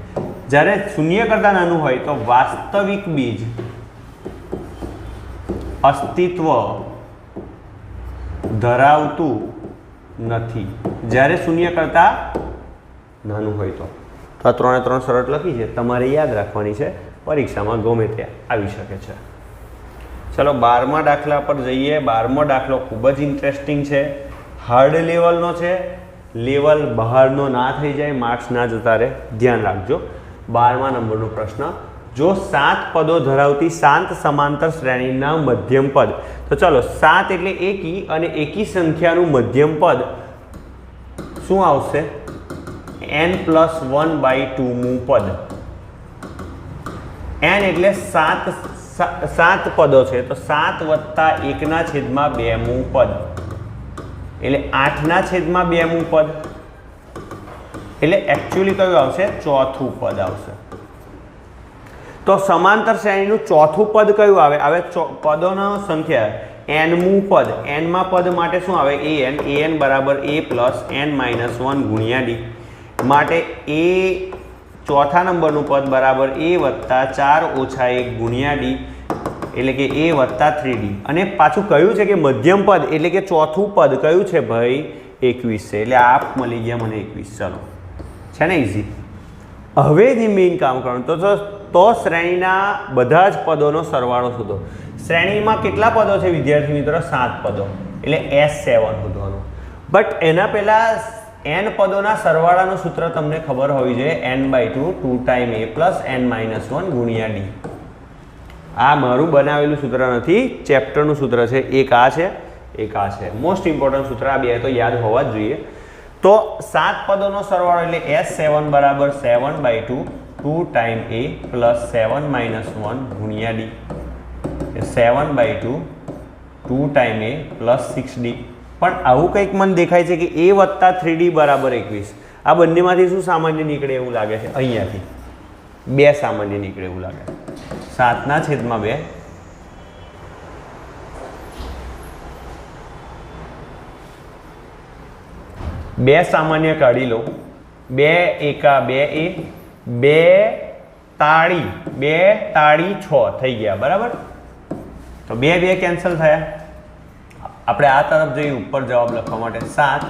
જ્યારે 0 કરતાં નાનું હોય તો વાસ્તવિક બીજ અસ્તિત્વ ધરાવતું નથી. જ્યારે 0 કરતાં નાનું હોય તો આ 3 શરત લખી છે, તમારે યાદ રાખવાની છે. પરીક્ષામાં ગમે ત્યાં આવી શકે છે. ચલો 12મા દાખલા પર જઈએ. 12મો દાખલો ખૂબ જ ઇન્ટરેસ્ટિંગ છે. હાર્ડ લેવલનો છે. લેવલ બહારનો ના થઈ જાય, માર્ક્સ ના જતા રહે, ધ્યાન રાખજો. 12મા નંબરનો પ્રશ્ન. જો 7 પદો ધરાવતી શાંત સમાંતર શ્રેણીના મધ્યમ પદ. તો ચલો 7 એટલે એકી, અને એકી સંખ્યાનું મધ્યમ પદ શું આવશે? n+1/2 મું પદ. n એટલે 7 પદો છે, તો 7 + 1/2 મું પદ એટલે 8/2 મું પદ. એટલે એકચ્યુઅલી કયું આવશે? ચોથું પદ આવશે. તો સમાંતર શ્રેણીનું ચોથું પદ કયું આવે? આવે પદોનો સંખ્યા n મું પદ. n માં પદ માટે શું આવે? an બરાબર a + n-1 ગુણ્યા d. માટે a ચોથા નંબરનું પદ બરાબર a + 4 - 1 ગુણ્યા d, એટલે કે a + 3d. અને પાછું કયું છે કે મધ્યમ પદ, એટલે કે ચોથું પદ કયું છે ભાઈ? 21 છે. એટલે આ મળી ગયા મને 21. ચલો, છે ને ઇઝી. હવે જે મેઇન કામ કરવાનું તો શ્રેણીના બધા જ પદોનો સરવાળો શોધો. શ્રેણીમાં કેટલા પદો છે વિદ્યાર્થી મિત્રો? 7 પદો. એટલે S7 શોધવાનું. બટ એના પહેલાં n પદોના સરવાળાનું સૂત્ર તમને ખબર હોવી જોઈએ. n/2 2 ટાઈમ a + n-1 ગુણ્યા d. આ મારું બનાવેલું સૂત્ર નથી, ચેપ્ટરનું સૂત્ર છે. એક આ છે, એક આ છે. મોસ્ટ ઇમ્પોર્ટન્ટ સૂત્ર. આ બે તો યાદ હોવા જ જોઈએ. તો 7 પદોનો સરવાળો એટલે S7 બરાબર 7/2 2 ટાઈમ a + 7-1 ગુણ્યા d. 7/2 2 time a + 6d. પણ આવું કંઈક મને દેખાય છે કે a + 3d બરાબર 21. આ બંનેમાંથી શું સામાન્ય નીકળે એવું લાગે છે? અહીંયાથી 2 સામાન્ય નીકળે એવું લાગે. 7/2 2 સામાન્ય કાઢી લો. 2 એકા 2a, 2 તાળી 6 થઈ ગયા. બરાબર? તો 2 કેન્સલ થયા. આપણે આ તરફ જઈએ ઉપર જવાબ લખવા માટે. 7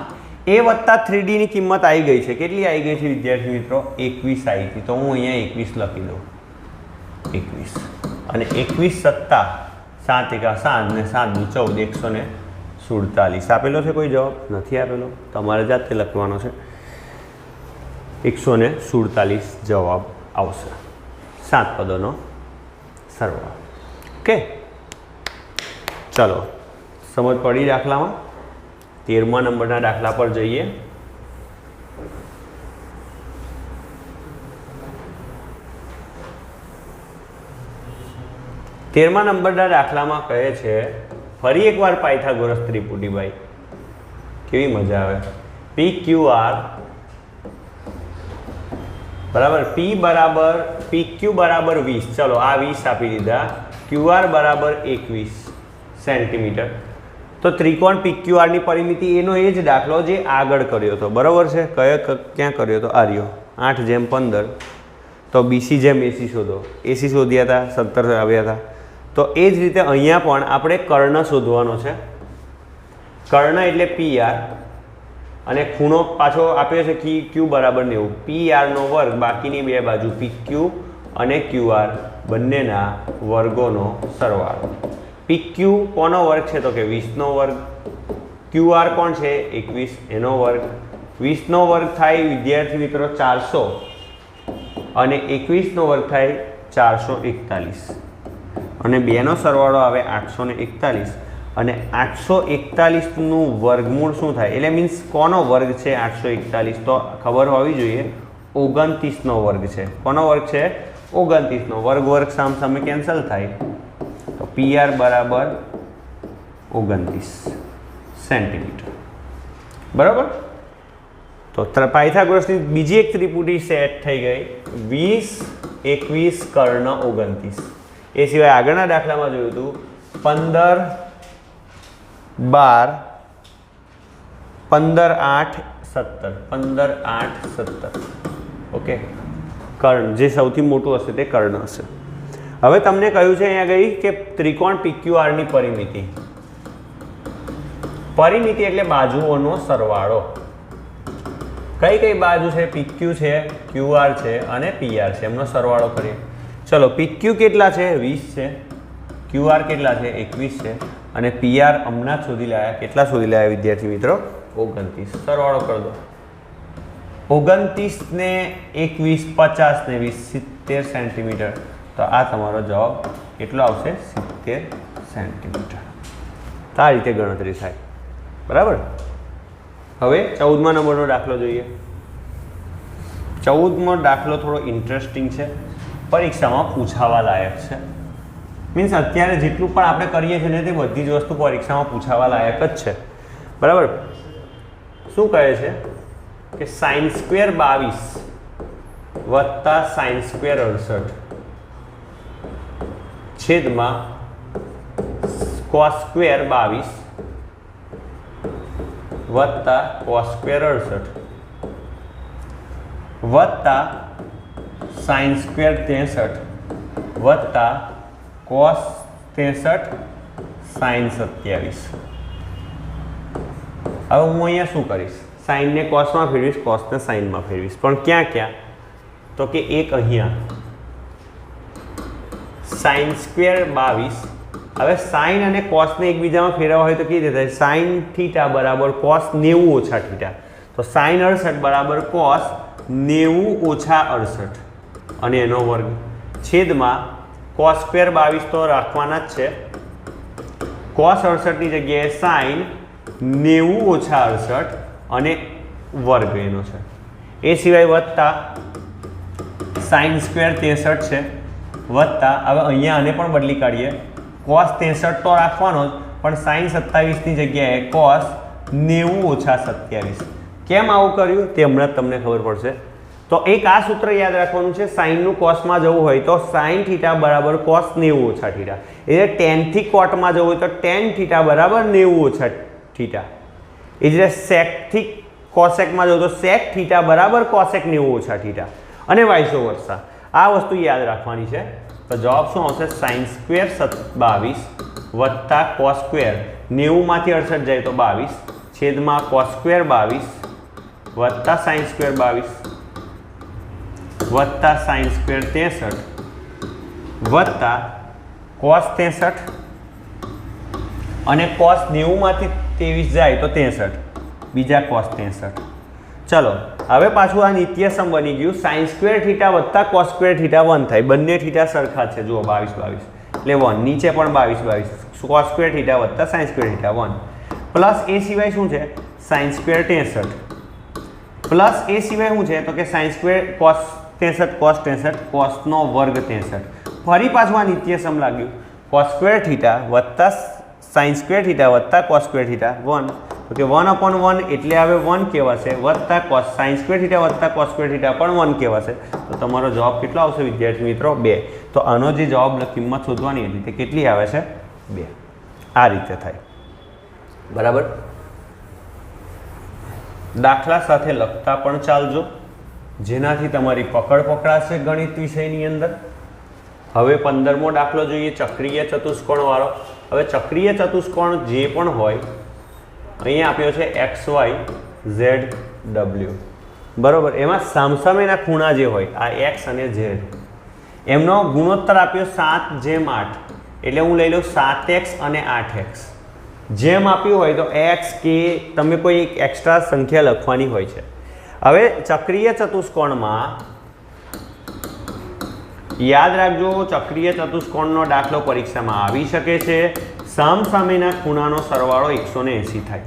a + 3d ની કિંમત આવી ગઈ છે. કેટલી આવી ગઈ છે વિદ્યાર્થી મિત્રો? 21 આવી હતી. તો હું અહીંયા 21 લખી દઉં. 21 અને 21 + 7 એકા 7 ને 7 દુ 14 147 આપેલો છે. કોઈ જવાબ નથી આપેલો, તમારે જાતે લખવાનો છે. 147 જવાબ આવશે. 7 પદોનો સરવાળો. ઓકે, ચલો સમજ પડી દાખલામાં. 13મા નંબરના દાખલા પર જઈએ. તેરમા નંબરના દાખલામાં કહે છે, ફરી એકવાર પાયથાગોરસ ત્રિપુટી. ભાઈ કેવી મજા આવે. PQR બરાબર પી બરાબર PQ બરાબર 20, ચલો આ 20 આપી દીધા, QR બરાબર 21 સેન્ટીમીટર. તો ત્રિકોણ PQR ની પરિમિતિ એનો એ જ દાખલો જે આગળ કર્યો હતો, બરાબર છે. ક્યાં કર્યો હતો? આ રહ્યો 8/15. તો BC જેમ AC શોધો, AC શોધ્યા હતા, 17 આવ્યા હતા. તો એ જ રીતે અહીંયા પણ આપણે કર્ણ શોધવાનો છે. કર્ણ એટલે PR અને ખૂણો પાછો આપ્યો છે કે Q બરાબર 90, PR નો વર્ગ બાકીની બે બાજુ PQ અને QR બંનેના વર્ગોનો સરવાળો. PQ કોનો વર્ગ છે? તો કે 20 નો વર્ગ. QR કોણ છે? 21, એનો વર્ગ. 20 નો વર્ગ થાય વિદ્યાર્થી મિત્રો 400 અને 21 નો વર્ગ થાય 441 અને બેનો સરવાળો આવે 841 અને 841 નું વર્ગમૂળ શું થાય? એટલે મીન્સ કોનો વર્ગ છે 841? તો ખબર હોવી જોઈએ 29 નો વર્ગ છે. કોનો વર્ગ છે? 29 નો વર્ગ. વર્ગ સામે કેન્સલ થાય તો PR બરાબર 29 સેન્ટીમીટર. બરાબર. તો પાયથાગોરસની બીજી એક ત્રિપુટી સેટ થઈ ગઈ, 20, 21, કર્ણ 29. એ સિવાય આગળના દાખલામાં જોયું હતું 15, 12, 15, 8, 17, 15, 8, 17. ઓકે, કર્ણ જે સૌથી મોટું હશે તે કર્ણ હશે. હવે તમને કહ્યું છે અહીંયા ગઈ કે ત્રિકોણ PQR ની પરિમિતિ. પરિમિતિ એટલે બાજુઓનો સરવાળો. કઈ કઈ બાજુ છે? PQ છે, QR છે અને PR છે, એમનો સરવાળો કરીએ. ચલો, PQ કેટલા છે? 20 છે. QR કેટલા છે? 21 છે. અને PR હમણાં શોધી લાયા. કેટલા શોધી લાયા વિદ્યાર્થી મિત્રો? 29. સરવાળો કરી દો. 29 ને 21, 50 ને 20, 70 સેન્ટીમીટર. તો આ તમારો જવાબ કેટલો આવશે? 70 સેન્ટીમીટર. તો આ રીતે ગણતરી થાય. બરાબર. હવે 14મા નંબરનો દાખલો જોઈએ. 14મો દાખલો થોડો ઇન્ટરેસ્ટિંગ છે, પરીક્ષામાં પૂછાવા લાયક છે. મીન્સ અત્યારે જેટલું પણ આપણે કરીએ છીએ ને તે બધી જ વસ્તુ પરીક્ષામાં પૂછાવા લાયક જ છે. બરાબર. શું કહે છે કે sin² 22 વત્તા sin² 68 છેદમાં cos² 22 વત્તા cos² 68 વત્તા sin² 63 વત્તા cos 63 sin 27. હવે હું અહીંયા શું કરીશ? સાઇનને કોસમાં ફેરવીશ, કોસને સાઇનમાં ફેરવીશ. પણ ક્યાં ક્યાં? તો કે એક અહીંયા sin² 22. હવે સાઇન અને કોસને એકબીજામાં ફેરવવા હોય તો કેવી રીતે થાય? સાઇન થીટા બરાબર cos 90 ઓછા થીટા. તો sin 68 બરાબર cos 90 ઓછા 68 અને એનો વર્ગ છેદમાં cos² 22 તો રાખવાના જ છે, cos 68 ની જગ્યાએ sin 90 ઓછા 68 અને વર્ગ એનો છે. એ સિવાય વત્તા sin² 63 છે વત્તા, હવે અહીંયા આને પણ બદલી કાઢીએ, cos 63 તો રાખવાનો જ પણ sin 27 ની જગ્યાએ cos 90 ઓછા 27. કેમ આવું કર્યું તે હમણાં તમને ખબર પડશે. તો એક આ સૂત્ર યાદ રાખવાનું છે, સાઇનનું કોસમાં જવું હોય તો sin થીટા બરાબર cos 90 ઓછા થીટા. એટલે tan થી કોટમાં જવું હોય તો tan થીટા બરાબર 90 ઓછા થીટા. એ જ રીતે sec થી કોસેકમાં જવું તો sec થીટા બરાબર cosec 90 ઓછા થીટા અને વાઇસ વર્સા. આ વસ્તુ યાદ રાખવાની છે. તો જવાબ શું આવશે? sin² 22 વત્તા cos², 90 માંથી 68 જાય તો 22 છેદમાં cos² 22 વત્તા sin² 22 વત્તા sin² 63 વત્તા cos 63 અને cos 90 માંથી 23 જાય તો 63 બીજા cos 63. ચલો, હવે પાછું આ નિત્યસમ બની ગયું. sin² થીટા વત્તા cos² થીટા 1 થાય. બંને થીટા સરખા છે. જુઓ 22 22 એટલે 1. નીચે પણ 22 22 cos² થીટા વત્તા sin² થીટા 1 પ્લસ એ સિવાય શું છે? sin² 63 પ્લસ એ સિવાય શું છે? તો કે sin² cos 63 cos 63 cos નો વર્ગ 63. ફરી પાછું આ નિત્યસમ લાગ્યું. cos² થીટા વત્તા sin² થીટા વત્તા cos² થીટા 1. તો તો કે 1/1 એટલે હવે 1 કહેવાશે વત્તા cos sin સ્ક્વેર થીટા વત્તા cos સ્ક્વેર થીટા પણ 1 કહેવાશે. તો તમારો જવાબ કેટલો આવશે વિદ્યાર્થી મિત્રો? 2. તો આનો જે જવાબ કિંમત શોધવાની હતી તે કેટલી આવે છે? 2. આ રીતે થાય. બરાબર. દાખલા સાથે લખતા પણ ચાલજો, જેનાથી તમારી પકડ પકડાશે ગણિત વિષયની અંદર. હવે 15મો દાખલો જોઈએ, ચક્રીય ચતુષ્કોણ વાળો. હવે ચક્રીય ચતુષ્કોણ જે પણ હોય, અહીંયા આપ્યો છે XYZW, બરોબર. એમાં સામસામેના ખૂણા જે હોય આ x અને z, એમનો ગુણોત્તર આપ્યો 7:8. એટલે હું લઈ લઉં 7x અને 8x. જેમ આપ્યું હોય તો x કે તમે કોઈ એક એક્સ્ટ્રા સંખ્યા લખવાની હોય છે. હવે ચક્રીય ચતુષ્કોણમાં યાદ રાખજો, ચક્રીય ચતુષ્કોણનો દાખલો પરીક્ષામાં આવી શકે છે. સામસામેના ખૂણાનો સરવાળો 180 થાય.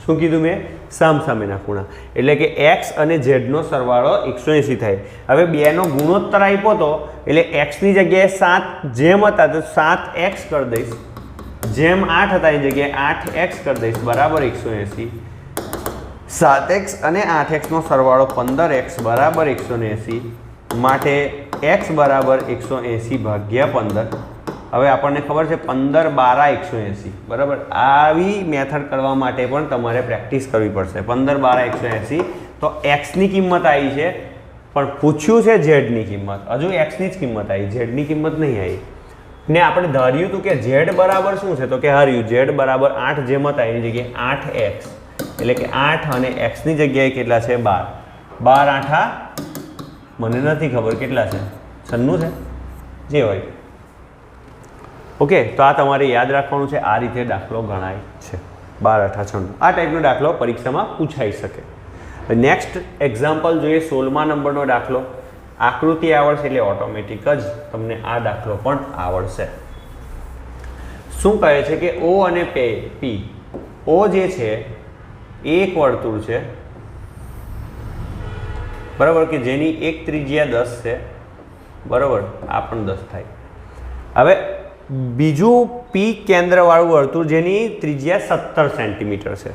શું કીધું મેં? સામસામેના ખૂણા એટલે કે x અને z નો સરવાળો 180 થાય. હવે 2 નો ગુણોત્તર આપ્યો તો એટલે x ની જગ્યાએ 7 જેમ હતા તો 7x કરી દઈશ, જેમ 8 હતા એની જગ્યાએ 8x કરી દઈશ, બરાબર 180. 7x અને 8x નો સરવાળો 15x બરાબર 180. માટે x બરાબર 180 ભાગ્યા 15. હવે આપણને ખબર છે 15 12 180, બરાબર. આવી મેથડ કરવા માટે પણ તમારે પ્રેક્ટિસ કરવી પડશે. 15 12 180. તો x ની કિંમત આવી છે, પણ પૂછ્યું છે z ની કિંમત. હજુ x ની જ કિંમત આવી, z ની કિંમત નહીં આવી. ને આપણે ધાર્યું હતું કે z બરાબર શું છે, તો કે હાર્યું z બરાબર 8 જેમ હતા એની જગ્યાએ 8x, એટલે કે 8 અને x ની જગ્યાએ કેટલા છે? 12. 12 8 મને નથી ખબર કેટલા છે, 96 છે, જે હોય. ઓકે, તો આ તમારે યાદ રાખવાનું છે. આ રીતે દાખલો ગણાય છે. 12 8 96. આ ટાઈપનો દાખલો પરીક્ષામાં પૂછાઈ શકે. નેક્સ્ટ એક્ઝામ્પલ જોઈએ, 16મા નંબરનો દાખલો. આકૃતિ આવડશે એટલે ઓટોમેટિક જ તમને આ દાખલો પણ આવડશે. શું કહે છે કે O અને P, O જે છે એ એક વર્તુળ છે, બરાબર, કે જેની એક ત્રિજ્યા 10 છે, બરાબર. આ પણ 10 થાય. હવે બીજું P કેન્દ્રવાળું વર્તુળ જેની ત્રિજ્યા 17 સેન્ટીમીટર છે.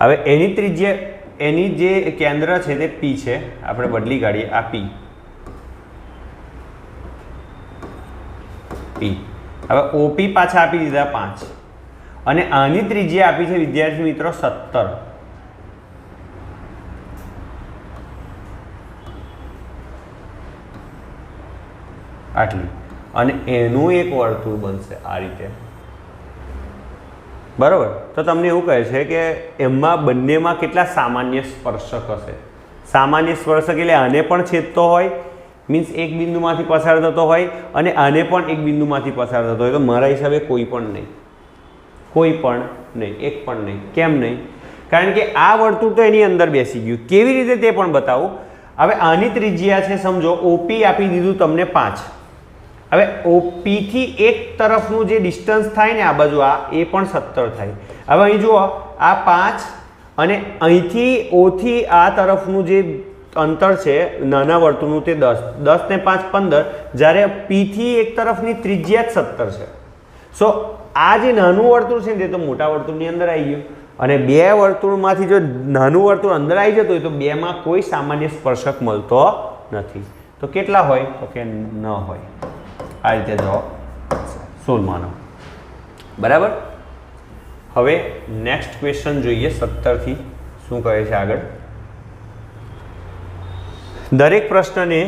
હવે એની ત્રિજ્યા, એની જે કેન્દ્ર છે તે P છે. આપણે બદલી કાઢીએ, આ P. હવે OP પાછા આપી દીધા 5 અને આની ત્રિજ્યા આપી છે વિદ્યાર્થી મિત્રો 17. આટલી. અને એનું એક વર્તુળ બનશે આ રીતે, બરાબર. તો તમને એવું કહે છે કે એમાં બંનેમાં કેટલા સામાન્ય સ્પર્શક હશે? સામાન્ય સ્પર્શક એટલે આને પણ છેદતો હોય, મીન્સ એક બિંદુમાંથી પસાર થતો હોય, અને આને પણ એક બિંદુમાંથી પસાર થતો હોય. તો મારા હિસાબે કોઈ પણ નહીં, કોઈ પણ નહીં, એક પણ નહીં. કેમ નહીં? કારણ કે આ વર્તુળ તો એની અંદર બેસી ગયું. કેવી રીતે તે પણ બતાવું. હવે આની ત્રિજ્યા છે સમજો, OP આપી દીધું તમને 5. હવે OP થી એક તરફનું જે ડિસ્ટન્સ થાય ને આ બાજુ, આ એ પણ 17 થાય. હવે અહીં જુઓ, આ 5 અને અહીંથી O થી આ તરફનું જે અંતર છે નાના વર્તુળનું તે 10. 10 ને 5 15. જ્યારે P થી એક તરફની ત્રિજ્યા જ 17 છે. સો આ જે નાનું વર્તુળ છે ને તે તો મોટા વર્તુળની અંદર આવી ગયું. અને બે વર્તુળમાંથી જો નાનું વર્તુળ અંદર આવી જતું હોય તો બેમાં કોઈ સામાન્ય સ્પર્શક મળતો નથી. તો કેટલા હોય? તો કે ન હોય. આ રીતે જવાબ 16માનો, બરાબર. હવે નેક્સ્ટ ક્વેશ્ચન જોઈએ 17 થી. શું કહે છે આગળ? દરેક પ્રશ્નને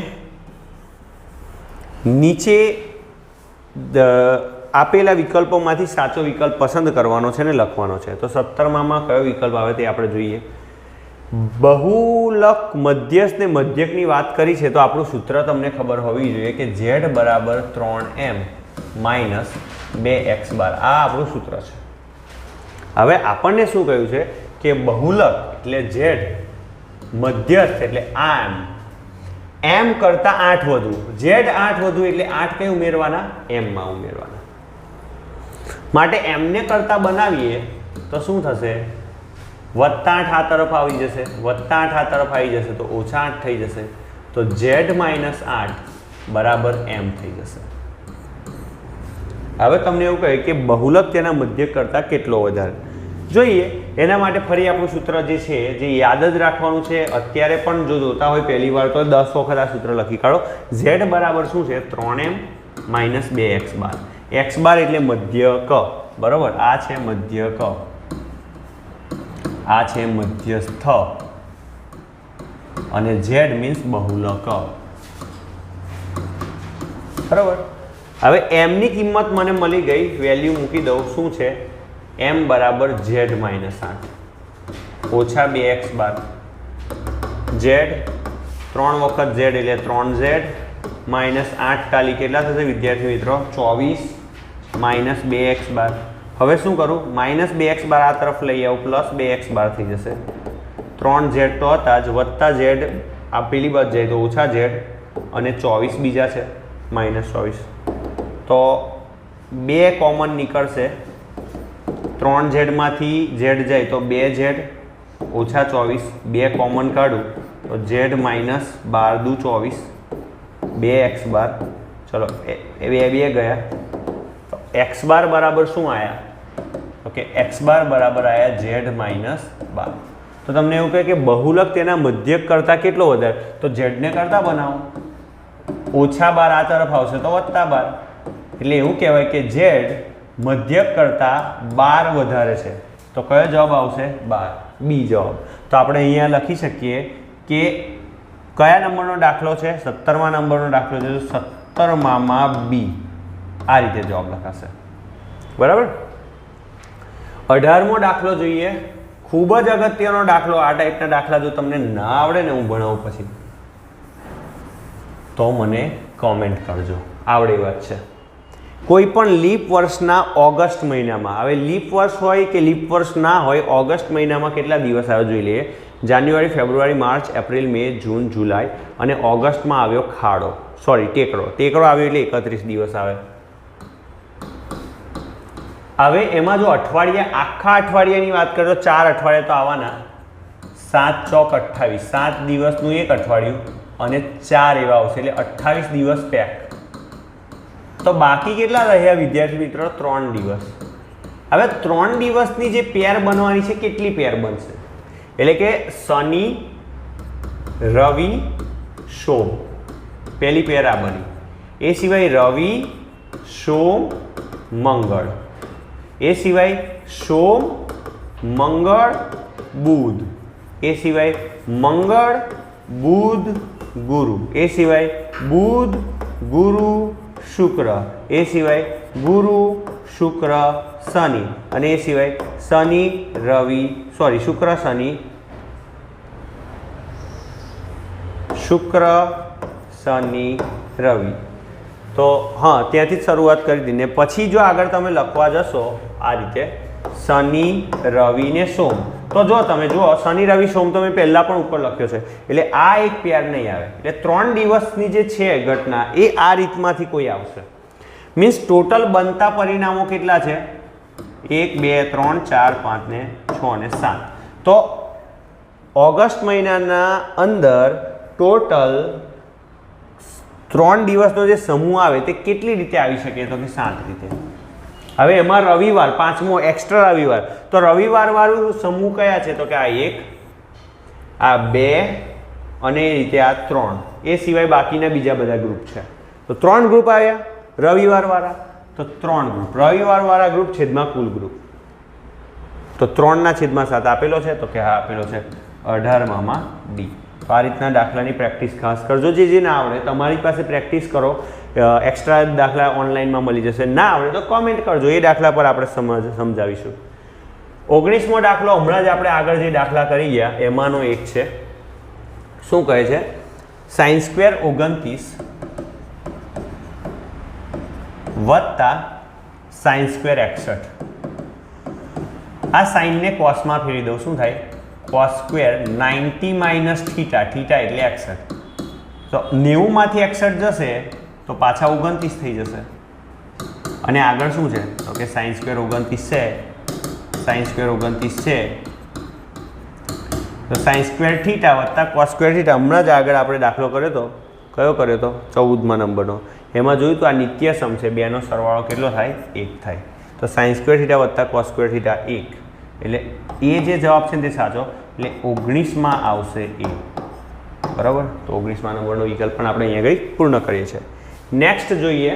નીચે આપેલા વિકલ્પોમાંથી સાચો વિકલ્પ પસંદ કરવાનો છે ને લખવાનો છે. તો 17માં કયો વિકલ્પ આવે તે આપણે જોઈએ. બહુલક મધ્યસ્થ ને મધ્યકની વાત કરી છે તો આપણું સૂત્ર તમને ખબર હોવી જોઈએ કે z બરાબર 3m માઇનસ 2x બાર. આ આપણું સૂત્ર છે. હવે આપણને શું કહ્યું છે કે બહુલક એટલે z, મધ્યસ્થ એટલે m, m કરતા 8 વધુ, z 8 વધુ એટલે 8 કઈ ઉમેરવાના? m માં ઉમેરવાના. માટે m ને કરતા બનાવીએ તો શું થશે? +8 આ તરફ આવી જશે, +8 આ તરફ આવી જશે તો -8 થઈ જશે. તો z - 8 બરાબર m થઈ જશે. હવે તમને એવું કહે કે બહુલક તેના મધ્યક કરતાં કેટલો વધારે? જોઈએ એના માટે ફરી આપણું સૂત્ર જે છે જે યાદ જ રાખવાનું છે, અત્યારે પણ જો જોતા હોય પહેલી વાર તો 10 વખત આ સૂત્ર લખી કાઢો. z બરાબર શું છે 3m માઇનસ 2x બાર. x બાર એટલે મધ્યક, બરાબર, આ છે મધ્યક, આ છે મધ્યસ્થ અને z મીન્સ બહુલક, બરાબર. હવે m ની કિંમત મને મળી ગઈ, વેલ્યુ મૂકી દઉં, શું છે m બરાબર z માઇનસ 8 ઓછા 2x બાર. z 3 વખત z એટલે 3z માઇનસ 8 તાલી કેટલા થશે વિદ્યાર્થી મિત્રો 24 માઇનસ 2x બાર. હવે શું કરું, માઇનસ 2x બાર આ તરફ લઈ આવું, પ્લસ 2x બાર થઈ જશે. 3z તો હતા જ, વત્તા z આ પેલી બાજુ જાય તો ઓછા z અને 24 બીજા છે માઇનસ 24, તો 2 કોમન નીકળશે. 3z માંથી z જાય તો 2z ઓછા 24, 2 કોમન કાઢું તો z માઇનસ 12 દુ 24, 2x બાર. ચલો એ બે ગયા તો x બાર બરાબર શું આવ્યા, ઓકે x બાર બરાબર આવ્યા z માઇનસ 12. તો તમને એવું કહે કે બહુલક તેના મધ્યક કરતાં કેટલો વધારે, તો z ને કરતાં બનાવો, ઓછા 12 આ તરફ આવશે તો વત્તા 12, એટલે એવું કહેવાય કે z મધ્યક કરતાં 12 વધારે છે. તો કયો જવાબ આવશે 12, બી જવાબ. તો આપણે અહીંયા લખી શકીએ કે કયા નંબરનો દાખલો છે, 17મા નંબરનો દાખલો છે, તો 17માં બી, આ રીતે જવાબ લખાશે, બરાબર. 18મો દાખલો જોઈએ, ખૂબ જ અગત્યનો દાખલો. આ ટાઈપના દાખલા જો તમને ના આવડે ને હું ભણાવું પછી તો મને કોમેન્ટ કરજો, આવડે વાત છે. કોઈ પણ લીપ વર્ષના ઓગસ્ટ મહિનામાં, હવે લીપ વર્ષ હોય કે લીપ વર્ષ ના હોય, ઓગસ્ટ મહિનામાં કેટલા દિવસ આવે જોઈ લઈએ. જાન્યુઆરી, ફેબ્રુઆરી, માર્ચ, એપ્રિલ, મે, જૂન, જુલાઈ અને ઓગસ્ટમાં આવ્યો ખાડો, સોરી ટેકરો. ટેકરો આવ્યો એટલે 31 દિવસ આવે. હવે એમાં જો અઠવાડિયા, આખા અઠવાડિયાની વાત કરીએ તો 4 અઠવાડિયા તો આવવાના, 7 ચોક 28, 7 દિવસનું એક અઠવાડિયું અને 4 એવા આવશે એટલે 28 દિવસ પેક. તો બાકી કેટલા રહ્યા વિદ્યાર્થી મિત્રો, 3 દિવસ. હવે 3 દિવસની જે પેર બનવાની છે, કેટલી પેર બનશે, એટલે કે શનિ, રવિ, સોમ, પહેલી પેર આ બની. એ સિવાય રવિ, સોમ, મંગળ, એ સિવાય સોમ, મંગળ, બુધ, એ સિવાય મંગળ, બુધ, ગુરુ, એ સિવાય બુધ, ગુરુ, શુક્ર, એ સિવાય ગુરુ, શુક્ર, શનિ, અને એ સિવાય શનિ, રવિ, સોરી શુક્ર, શનિ, શુક્ર, શનિ, રવિ. તો હા, ત્યાંથી જ શરૂઆત કરી હતી ને પછી જો આગળ તમે લખવા જશો આ રીતે શનિ, રવિ ને સોમ, તો જો તમે જુઓ શનિ, રવિ, સોમ તો મેં પહેલાં પણ ઉપર લખ્યો છે, એટલે આ એક પેર નહીં આવે. એટલે 3 દિવસની જે છે ઘટના એ આ રીતમાંથી કોઈ આવશે. મીન્સ ટોટલ બનતા પરિણામો કેટલા છે, 1 2 3 4 5 ને 6 ને 7. તો ઓગસ્ટ મહિનાના અંદર ટોટલ 3 દિવસનો જે સમૂહ આવે તે કેટલી રીતે આવી શકે, તો કે 7 રીતે. હવે એમાં રવિવાર, 5મો એક્સ્ટ્રા રવિવાર, તો રવિવાર વાળું સમૂહ કયા છે, તો કે આ 1, આ 2 અને એ રીતે આ 3, એ સિવાય બાકીના બીજા બધા ગ્રુપ છે. તો 3 ગ્રુપ આવ્યા રવિવાર વાળા, તો 3 ગ્રુપ રવિવાર વાળા ગ્રુપ છેદમાં કુલ ગ્રુપ. તો 3ના છેદમાં 7 આપેલો છે, તો કે હા આપેલો છે 18માં ડી. તો આ રીતના દાખલાની પ્રેક્ટિસ ખાસ કરજો. જે ના આવડે તમારી પાસે પ્રેક્ટિસ કરો, એક્સ્ટ્રા દાખલા ઓનલાઈનમાં મળી જશે. ના આવડે તો કોમેન્ટ કરજો, એ દાખલા પર આપણે સમજાવીશું. 19મો દાખલો હમણાં જ આપણે આગળ જે દાખલા કરી ગયા એમાંનો એક છે. શું કહે છે, sin² 29 વત્તા sin² 61. આ સાઇનને કોસમાં ફેરવી દઉં, શું થાય, cos² 90 માઇનસ થીટા, થીટા એટલે 61. તો 90માંથી 61 જશે તો પાછા 29 થઈ જશે. અને આગળ શું છે, તો કે sin² 29 છે, sin² 29 છે, તો sin² થીટા વત્તા cos² થીટા. હમણાં જ આગળ આપણે દાખલો કર્યો હતો, કયો કર્યો હતો, 14મા નંબરનો. એમાં જોયું તો આ નિત્યસમ છે, બેનો સરવાળો કેટલો થાય, 1 થાય. તો sin² થીટા વત્તા cos² થીટા 1, એટલે એ જે જવાબ છે તે સાચો, એટલે 19માં આવશે એ, બરાબર. તો 19મા નંબરનો વિકલ્પ પણ આપણે અહીંયા આગળ પૂર્ણ કરીએ છીએ. નેક્સ્ટ જોઈએ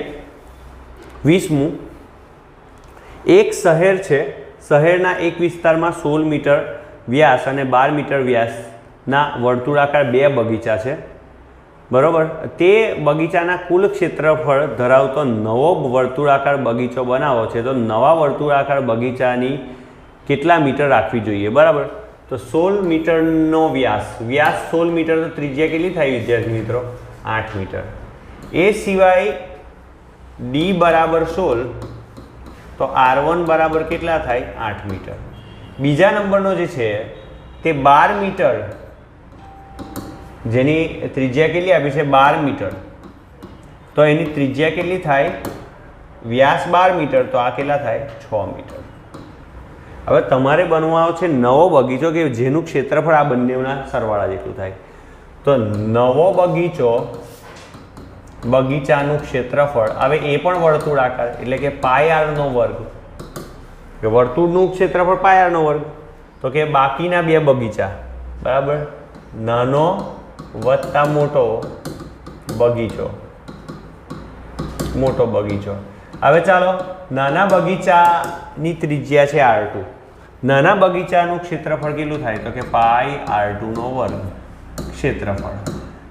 20મું. એક શહેર છે, શહેરના એક વિસ્તારમાં 16 મીટર વ્યાસ અને 12 મીટર વ્યાસના વર્તુળાકાર 2 બગીચા છે, બરાબર. તે બગીચાના કુલ ક્ષેત્રફળ ધરાવતો નવો વર્તુળાકાર બગીચો બનાવો છે, તો નવા વર્તુળાકાર બગીચાની કેટલા મીટર રાખવી જોઈએ, બરાબર. તો 16 મીટરનો વ્યાસ 16 મીટર, તો ત્રિજ્યા કેટલી થાય વિદ્યાર્થી મિત્રો? 8 મીટર. એ સિવાય ડી બરાબર 16, તો R1 બરાબર કેટલા થાય? 8 મીટર. બીજા નંબરનો જે છે તે 12 મીટર, જેની ત્રિજ્યા કેટલી આપી છે? 12 મીટર. તો એની ત્રિજ્યા કેટલી થાય? વ્યાસ 12 મીટર, તો આ કેટલા થાય? 6 મીટર. હવે તમારે બનવાનો છે નવો બગીચો કે જેનું ક્ષેત્રફળ આ બંનેના સરવાળા જેટલું થાય. તો નવો બગીચાનું ક્ષેત્રફળ, હવે એ પણ વર્તુળાકાર એટલે કે પાઈ આરનો વર્ગ, કે વર્તુળનું ક્ષેત્રફળ પાઈ આરનો વર્ગ. તો કે બાકીના 2 બગીચા, બરાબર, નાનો વત્તા મોટો બગીચો. હવે ચાલો, નાના બગીચાની ત્રિજ્યા છે R2. નાના બગીચાનું ક્ષેત્રફળ કેટલું થાય? તો કે પાઈ R2 નો વર્ગ ક્ષેત્રફળ.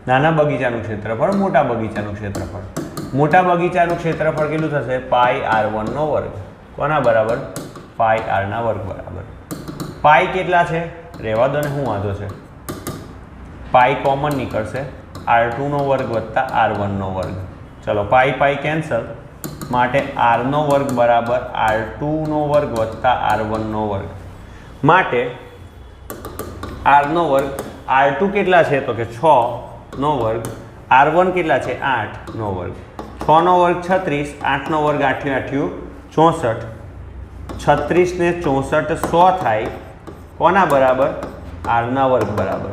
નાના બગીચાનું ક્ષેત્રફળ, મોટા બગીચાનું ક્ષેત્રફળ. મોટા બગીચાનું ક્ષેત્રફળ કેટલું થશે? પાઈ R1 નો વર્ગ. કોના બરાબર? પાઈ R ના વર્ગ બરાબર. પાઈ કેટલા છે? રહેવા દો ને, શું વાંધો છે? પાઈ કોમન નીકળશે, R2 નો વર્ગ વત્તા R1 નો વર્ગ. ચલો, પાઈ કેન્સલ, માટે R નો વર્ગ બરાબર R2 નો વર્ગ વત્તા R1 નો વર્ગ. માટે R નો વર્ગ, R2 કેટલા છે? તો કે 6 નો વર્ગ, R1 કેટલા છે? 8 નો વર્ગ. 6 નો વર્ગ 36, 8 નો વર્ગ 8 × 8 = 64. 36 ને 64 100 થાય. કોના બરાબર? R ના વર્ગ બરાબર.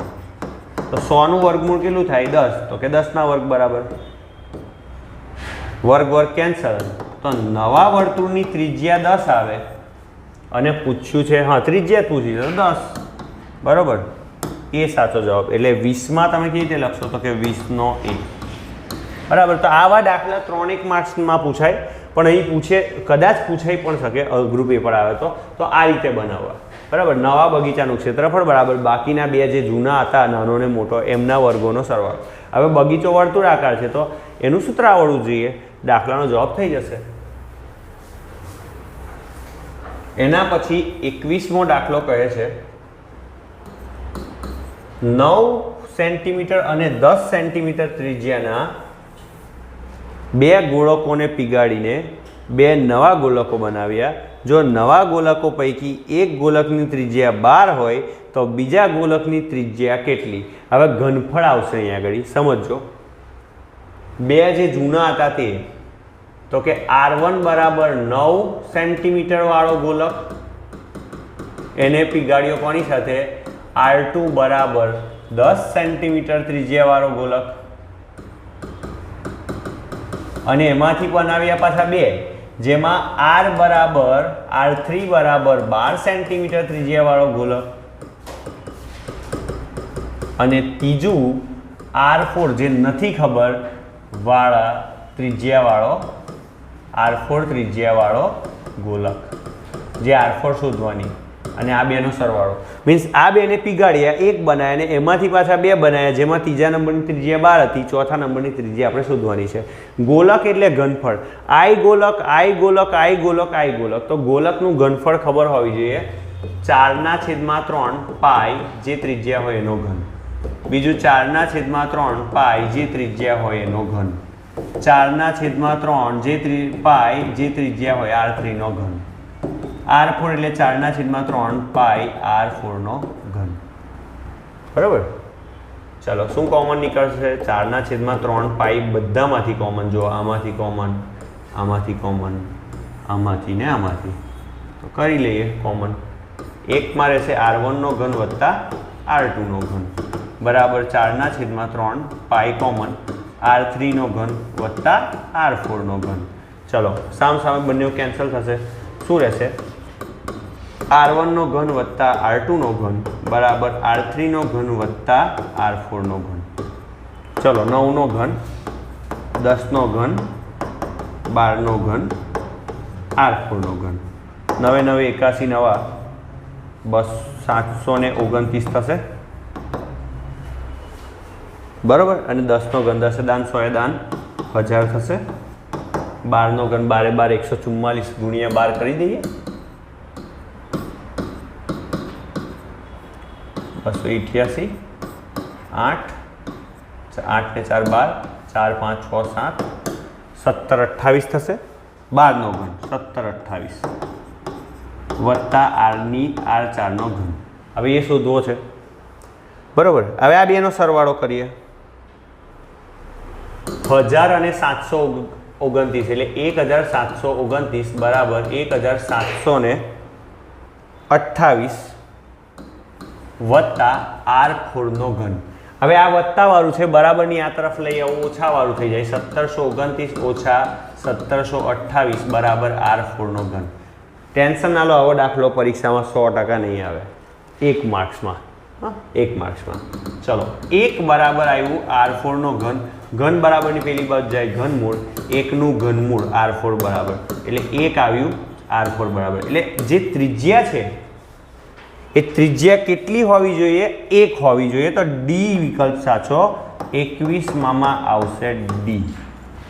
તો 100 નું વર્ગમૂળ કેટલું થાય? 10. તો કે 10 ના વર્ગ બરાબર. વર્ગ કેન્સલ, તો નવા વર્તુળની ત્રિજ્યા 10 આવે અને પૂછ્યું છે, હા, ત્રિજ્યા પૂછી તો 10, બરાબર. એ સાચો જવાબ. એટલે 20માં તમે કેવી રીતે લખશો? તો કે 20નો A, બરાબર. તો આવા દાખલા 3 માર્ક્સમાં પૂછાય, પણ અહીં કદાચ પૂછાઈ પણ શકે, અઘરું પેપર આવે તો આ રીતે બનાવવા, બરાબર. નવા બગીચાનું ક્ષેત્રફળ બરાબર બાકીના 2 જે જૂના હતા, નાનો ને મોટો, એમના વર્ગોનો સરવાળો. હવે બગીચો વર્તુળાકાર છે, તો એનું સૂત્ર આવડવું જોઈએ, દાખલાનો જવાબ થઈ જશે. એના પછી 21મો દાખલો કહે છે 9 સેન્ટીમીટર અને 10 સેન્ટીમીટર ત્રિજ્યાના 2 ગોળકોને પીગાડીને 2 નવા ગોળકો બનાવ્યા. જો નવા ગોળકો પૈકી એક ગોળકની ત્રિજ્યા 12 હોય તો બીજા ગોળકની ત્રિજ્યા કેટલી? હવે ઘનફળ આવશે અહીંયા આગળ, સમજો. 2 જે જૂના હતા તે, તો કે R1 બરાબર 9 સેન્ટીમીટર વાળો ગોળક, એને પીગાડ્યો કોની સાથે? R2 બરાબર 10 સેન્ટીમીટર ત્રિજ્યા વાળો ગોળક, અને એમાંથી બનાવ્યા પાછા 2, જેમાં R3 બરાબર 12 સેન્ટીમીટર ત્રિજ્યા વાળો ગોળક, અને ત્રીજું R4 જે નથી ખબર વાળા ત્રિજ્યાવાળો, R4 ત્રિજ્યાવાળો ગોળક, જે R4 શોધવાની, અને આ બેનો સરવાળો. મીન્સ આ બેને પીગાડ્યા, એક બનાવ્યા, અને એમાંથી પાછા 2 બનાવ્યા, જેમાં ત્રીજા નંબરની ત્રિજ્યા 12 હતી, ચોથા નંબરની ત્રિજ્યા આપણે શોધવાની છે. ગોળક એટલે ઘનફળ. આઈ ગોળક, આઈ ગોળક, આઈ ગોળક, આઈ ગોળક. તો ગોળકનું ઘનફળ ખબર હોવી જોઈએ, 4/3 પાઈ જે ત્રિજ્યા હોય એનો ઘન. બીજું 4/3 પાઈ જે ત્રિજ્યા હોય એનો ઘન. 4/3 પાઈ જે ત્રિજ્યા હોય R3 નો ઘન. R4 એટલે 4/3 પાઈ R4 નો ઘન, બરાબર. ચાલો, શું કોમન નીકળશે? 4/3 પાઈ બધામાંથી કોમન. જો આમાંથી કોમન, આમાંથી કોમન, આમાંથી ને આમાંથી, તો કરી લઈએ કોમન. એકમાં રહેશે R1 નો ઘન વત્તા R2 નો ઘન બરાબર 4/3 પાઈ કોમન, R3 નો ઘન વત્તા R4 નો ઘન. ચલો, સામ સામે બંને કેન્સલ થશે. શું રહેશે? R1 નો ઘન વત્તા R2 નો ઘન બરાબર R3 નો ઘન વત્તા R4 નો ઘન. ચલો 9 નો ઘન, 10 નો ઘન, 12 નો ઘન, R4 નો ઘન. 9 9 81 નવા 729 થશે બરાબર. અને 10 નો ઘન 10 દાન 100 દાન 1000 થશે. 12 નો ઘન 12 12 144 ગુણ્યા 12 કરી દઈએ. 288 8 8 ને 4 12 4 5 6 7 17 28 થશે. 12 નો ઘન 17 28 વત્તા R4 નો ઘન. હવે એ શોધવો છે બરાબર. હવે આ બેનો સરવાળો કરીએ. 1000 અને 729 એટલે 1729 બરાબર 1728 વત્તા R4 નો ઘન. હવે આ વત્તા વાળું છે બરાબરની આ તરફ લઈ આવું ઓછા વાળું થઈ જાય. 1729 ઓછા 1728 બરાબર R4 નો ઘન. ટેન્શન ના લો, આવો દાખલો પરીક્ષામાં 100% નહીં આવે. 1 માર્ક્સમાં. 1 માર્ક્સમાં. ચલો 1 બરાબર આવ્યું R4 નો ઘન. ઘન બરાબરની પેલી બાજુ જાય ઘનમૂળ. 1 નું ઘનમૂળ R4 બરાબર એટલે 1 આવ્યું R4 બરાબર. એટલે જે ત્રિજ્યા છે એ ત્રિજ્યા કેટલી હોવી જોઈએ? 1 હોવી જોઈએ. તો ડી વિકલ્પ સાચો. 21 માં આવશે ડી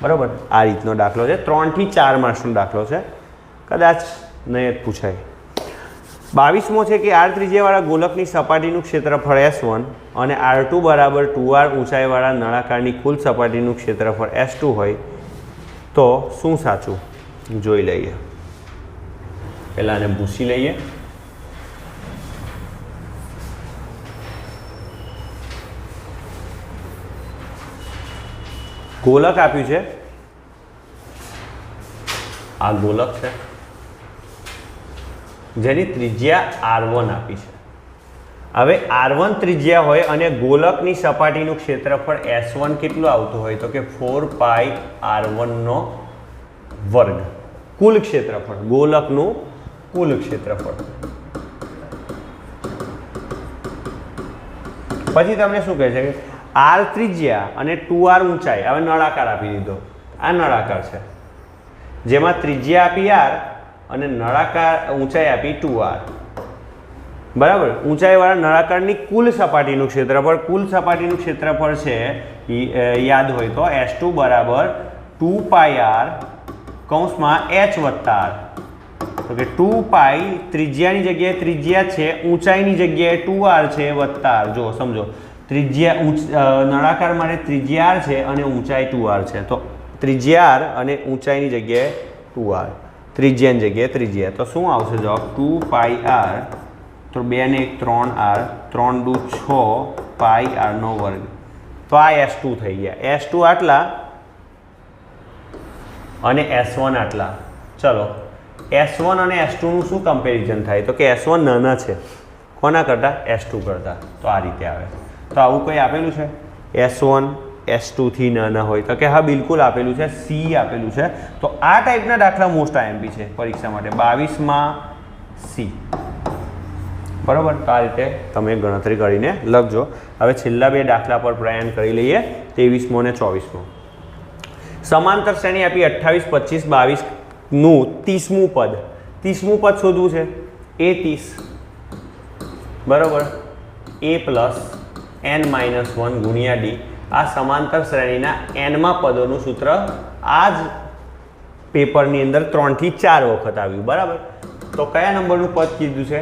બરાબર. આ રીતનો દાખલો છે. 3 થી 4 માર્ક્સનો દાખલો છે, કદાચ નહીં પૂછાય. 22મો છે કે R ત્રિજ્યાવાળા ગોલકની સપાટીનું ક્ષેત્રફળ S1 અને R2 બરાબર 2R ઊંચાઈવાળા નળાકારની કુલ સપાટીનું ક્ષેત્રફળ S2 હોય તો શું સાચું? જોઈ લઈએ. પહેલાં આને ભૂસી લઈએ. ગોલક આપ્યું છે, આ ગોલક છે જેની ત્રિજ્યા R1 આપી છે. હવે R1 ત્રિજ્યા હોય અને ગોલકની સપાટીનું ક્ષેત્રફળ S1 કેટલું આવતું હોય તો કે 4 પાઈ R1 નો વર્ગ. કુલ ક્ષેત્રફળ, ગોલકનું કુલ ક્ષેત્રફળ. પછી તમને શું કહે છે કે R ત્રિજ્યા અને 2R ઊંચાઈ. હવે નળાકાર આપી દીધો. આ નળાકાર છે જેમાં ત્રિજ્યા આપી R અને નળાકાર ઊંચાઈ આપી 2R બરાબર. ઊંચાઈવાળા નળાકારની કુલ સપાટીનું ક્ષેત્રફળ. કુલ સપાટીનું ક્ષેત્રફળ છે યાદ હોય તો S2 બરાબર 2 પાઈ R કૌંસમાં H વત્તા R. તો કે 2 પાઈ ત્રિજ્યાની જગ્યાએ ત્રિજ્યા છે, ઊંચાઈની જગ્યાએ 2R છે વત્તા R. જો સમજો, ત્રિજ્યા નળાકાર માટે ત્રિજ્યા R છે અને ઊંચાઈ 2R છે. તો ત્રિજ્યા R અને ઊંચાઈની જગ્યાએ 2R, ત્રિજ્યાની જગ્યાએ ત્રિજ્યા. તો શું આવશે જવાબ? 2 પાઈ R. તો 2 ને 1 3R, 3 દુ 6 પાઈ R નો વર્ગ. તો આ S2 થઈ ગયા. S2 આટલા અને S1 આટલા. ચલો S1 અને S2 નું શું કમ્પેરિઝન થાય તો કે S1 નાના છે કોના કરતાં? S2 કરતાં. તો આ રીતે આવે. તો આવું કંઈ આપેલું છે S1 S2 થી નાના હોય તો કે હા બિલકુલ આપેલું છે. C આપેલું છે. તો આ ટાઈપના દાખલા મોસ્ટ IMP છે પરીક્ષા માટે. 22માં C બરાબર. તો આ રીતે તમે ગણતરી કરીને લખજો. હવે છેલ્લા બે દાખલા પર પ્રયાણ કરી લઈએ. 23મો અને 24મો. સમાંતર શ્રેણી આપી 28 25 22 નું 30મું પદ. 30મું પદ શોધવું છે. A30 બરાબર A પ્લસ n-1 ગુણ્યા D. આ સમાંતર શ્રેણીના n માં પદોનું સૂત્ર આ જ પેપરની અંદર 3 થી 4 વખત આવ્યું બરાબર. તો કયા નંબરનું પદ કીધું છે?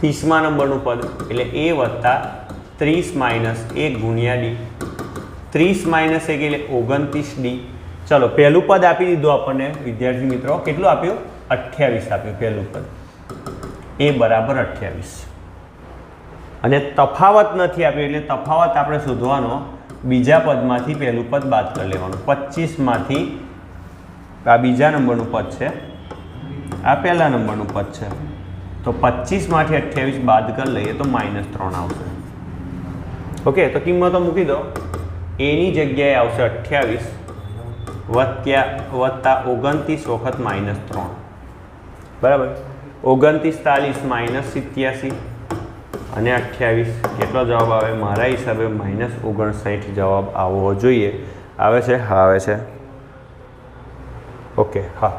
30મા નંબરનું પદ એટલે A વત્તા 30 - 1 ગુણ્યા D. 30 - 1 એટલે 29D. ચલો પહેલું પદ આપી દીધું આપણને વિદ્યાર્થી મિત્રો. કેટલું આપ્યું? 28 આપ્યું પહેલું પદ. A બરાબર 28 અને તફાવત નથી આપ્યું એટલે તફાવત આપણે શોધવાનો. બીજા પદમાંથી પહેલું પદ બાદ કરી લેવાનું. 25માંથી આ બીજા નંબરનું પદ છે, આ પહેલા નંબરનું પદ છે. તો 25માંથી 28 બાદ કરી લઈએ તો -3 આવશે. ઓકે, તો કિંમતો મૂકી દો. એની જગ્યાએ આવશે 28 વત્તા 29 વખત -3 બરાબર. 29 માઇનસ 87 અને 28 કેટલો જવાબ આવે? મારા હિસાબે -59 જવાબ આવવો જોઈએ. આવે છે? હા આવે છે. ઓકે, હા,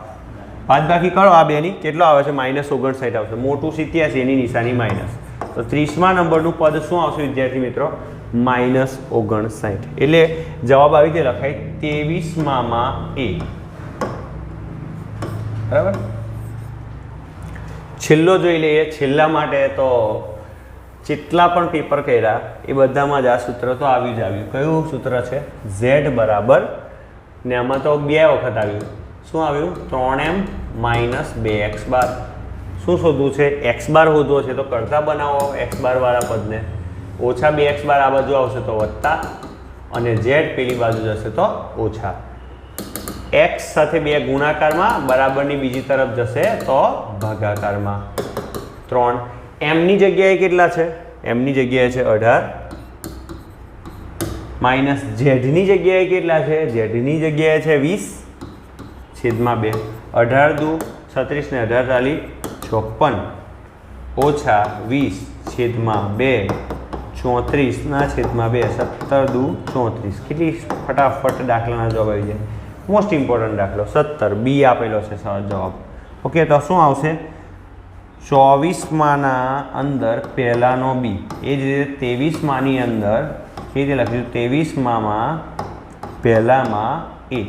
બાદબાકી કરો આ બેની. કેટલો આવે છે? -59 આવશે. મોટું 87, એની નિશાની માઇનસ. તો 30મા નંબરનું પદ શું આવશે વિદ્યાર્થી મિત્રો? -59. એટલે જવાબ આવી રીતે લખાય 23માં A. બરાબર. છેલ્લો જોઈ લઈએ. છેલ્લા માટે તો જેટલા પણ પેપર કર્યા એ બધામાં જ આ સૂત્ર તો આવ્યું જ આવ્યું. કયું સૂત્ર છે? Z બરાબર, ને આમાં તો 2 વખત આવ્યું. શું આવ્યું? 3m - 2x બાર. શું શોધવું છે? x બાર શોધવો છે તો કરતા બનાવો x બાર વાળા પદને. ઓછા 2x બાર આ બાજુ આવશે તો વત્તા, અને z પેલી બાજુ જશે તો ઓછા. x સાથે 2 ગુણાકારમાં, બરાબરની બીજી તરફ જશે તો ભાગાકારમાં. 3 m ની જગ્યાએ કેટલા છે? m ની જગ્યાએ છે 18 માઇનસ z ની જગ્યાએ કેટલા છે? z ની જગ્યાએ છે 20 છેદમાં 2. 18 દુ 36 ને 18 તાલી 56 ઓછા 20 છેદમાં 2 34 ના છેદમાં 2 17 દુ 34. કેટલી ફટાફટ દાખલાના જવાબ આવી જાય. મોસ્ટ ઇમ્પોર્ટન્ટ દાખલો 17 બી આપેલો છે જવાબ. ઓકે, તો શું આવશે? 24માના અંદર પહેલાનો બી. એ જ રીતે 23માની અંદર એ રીતે લખ્યું 23માં પહેલામાં એ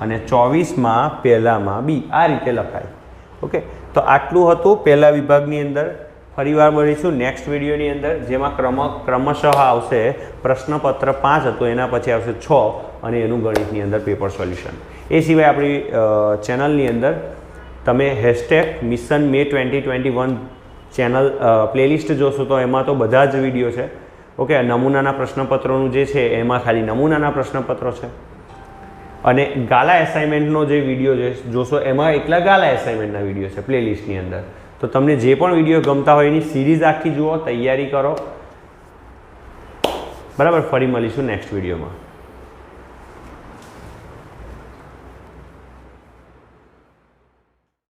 અને 24માં પહેલામાં બી. આ રીતે લખાય. ઓકે, તો આટલું હતું પહેલા વિભાગની અંદર. ફરીવાર મળીશું નેક્સ્ટ વિડીયોની અંદર, જેમાં ક્રમશઃ આવશે પ્રશ્નપત્ર 5 હતું, એના પછી આવશે 6 અને એનું ગણિતની અંદર પેપર સોલ્યુશન. એ સિવાય આપણી ચેનલની અંદર તમે #મિશન મે 2021 ચેનલ પ્લેલિસ્ટ જોશો તો એમાં તો બધા જ વિડીયો છે. ઓકે, નમૂનાના પ્રશ્નપત્રોનું જે છે એમાં ખાલી નમૂનાના પ્રશ્નપત્રો છે, અને ગાલા એસાઇનમેન્ટનો જે વિડીયો જોશો એમાં એકલા ગાલા એસાઇનમેન્ટના વિડીયો છે પ્લેલિસ્ટની અંદર. તો તમને જે પણ વિડીયો ગમતા હોય એની સિરીઝ આખી જુઓ, તૈયારી કરો. બરાબર, ફરી મળીશું નેક્સ્ટ વિડીયોમાં.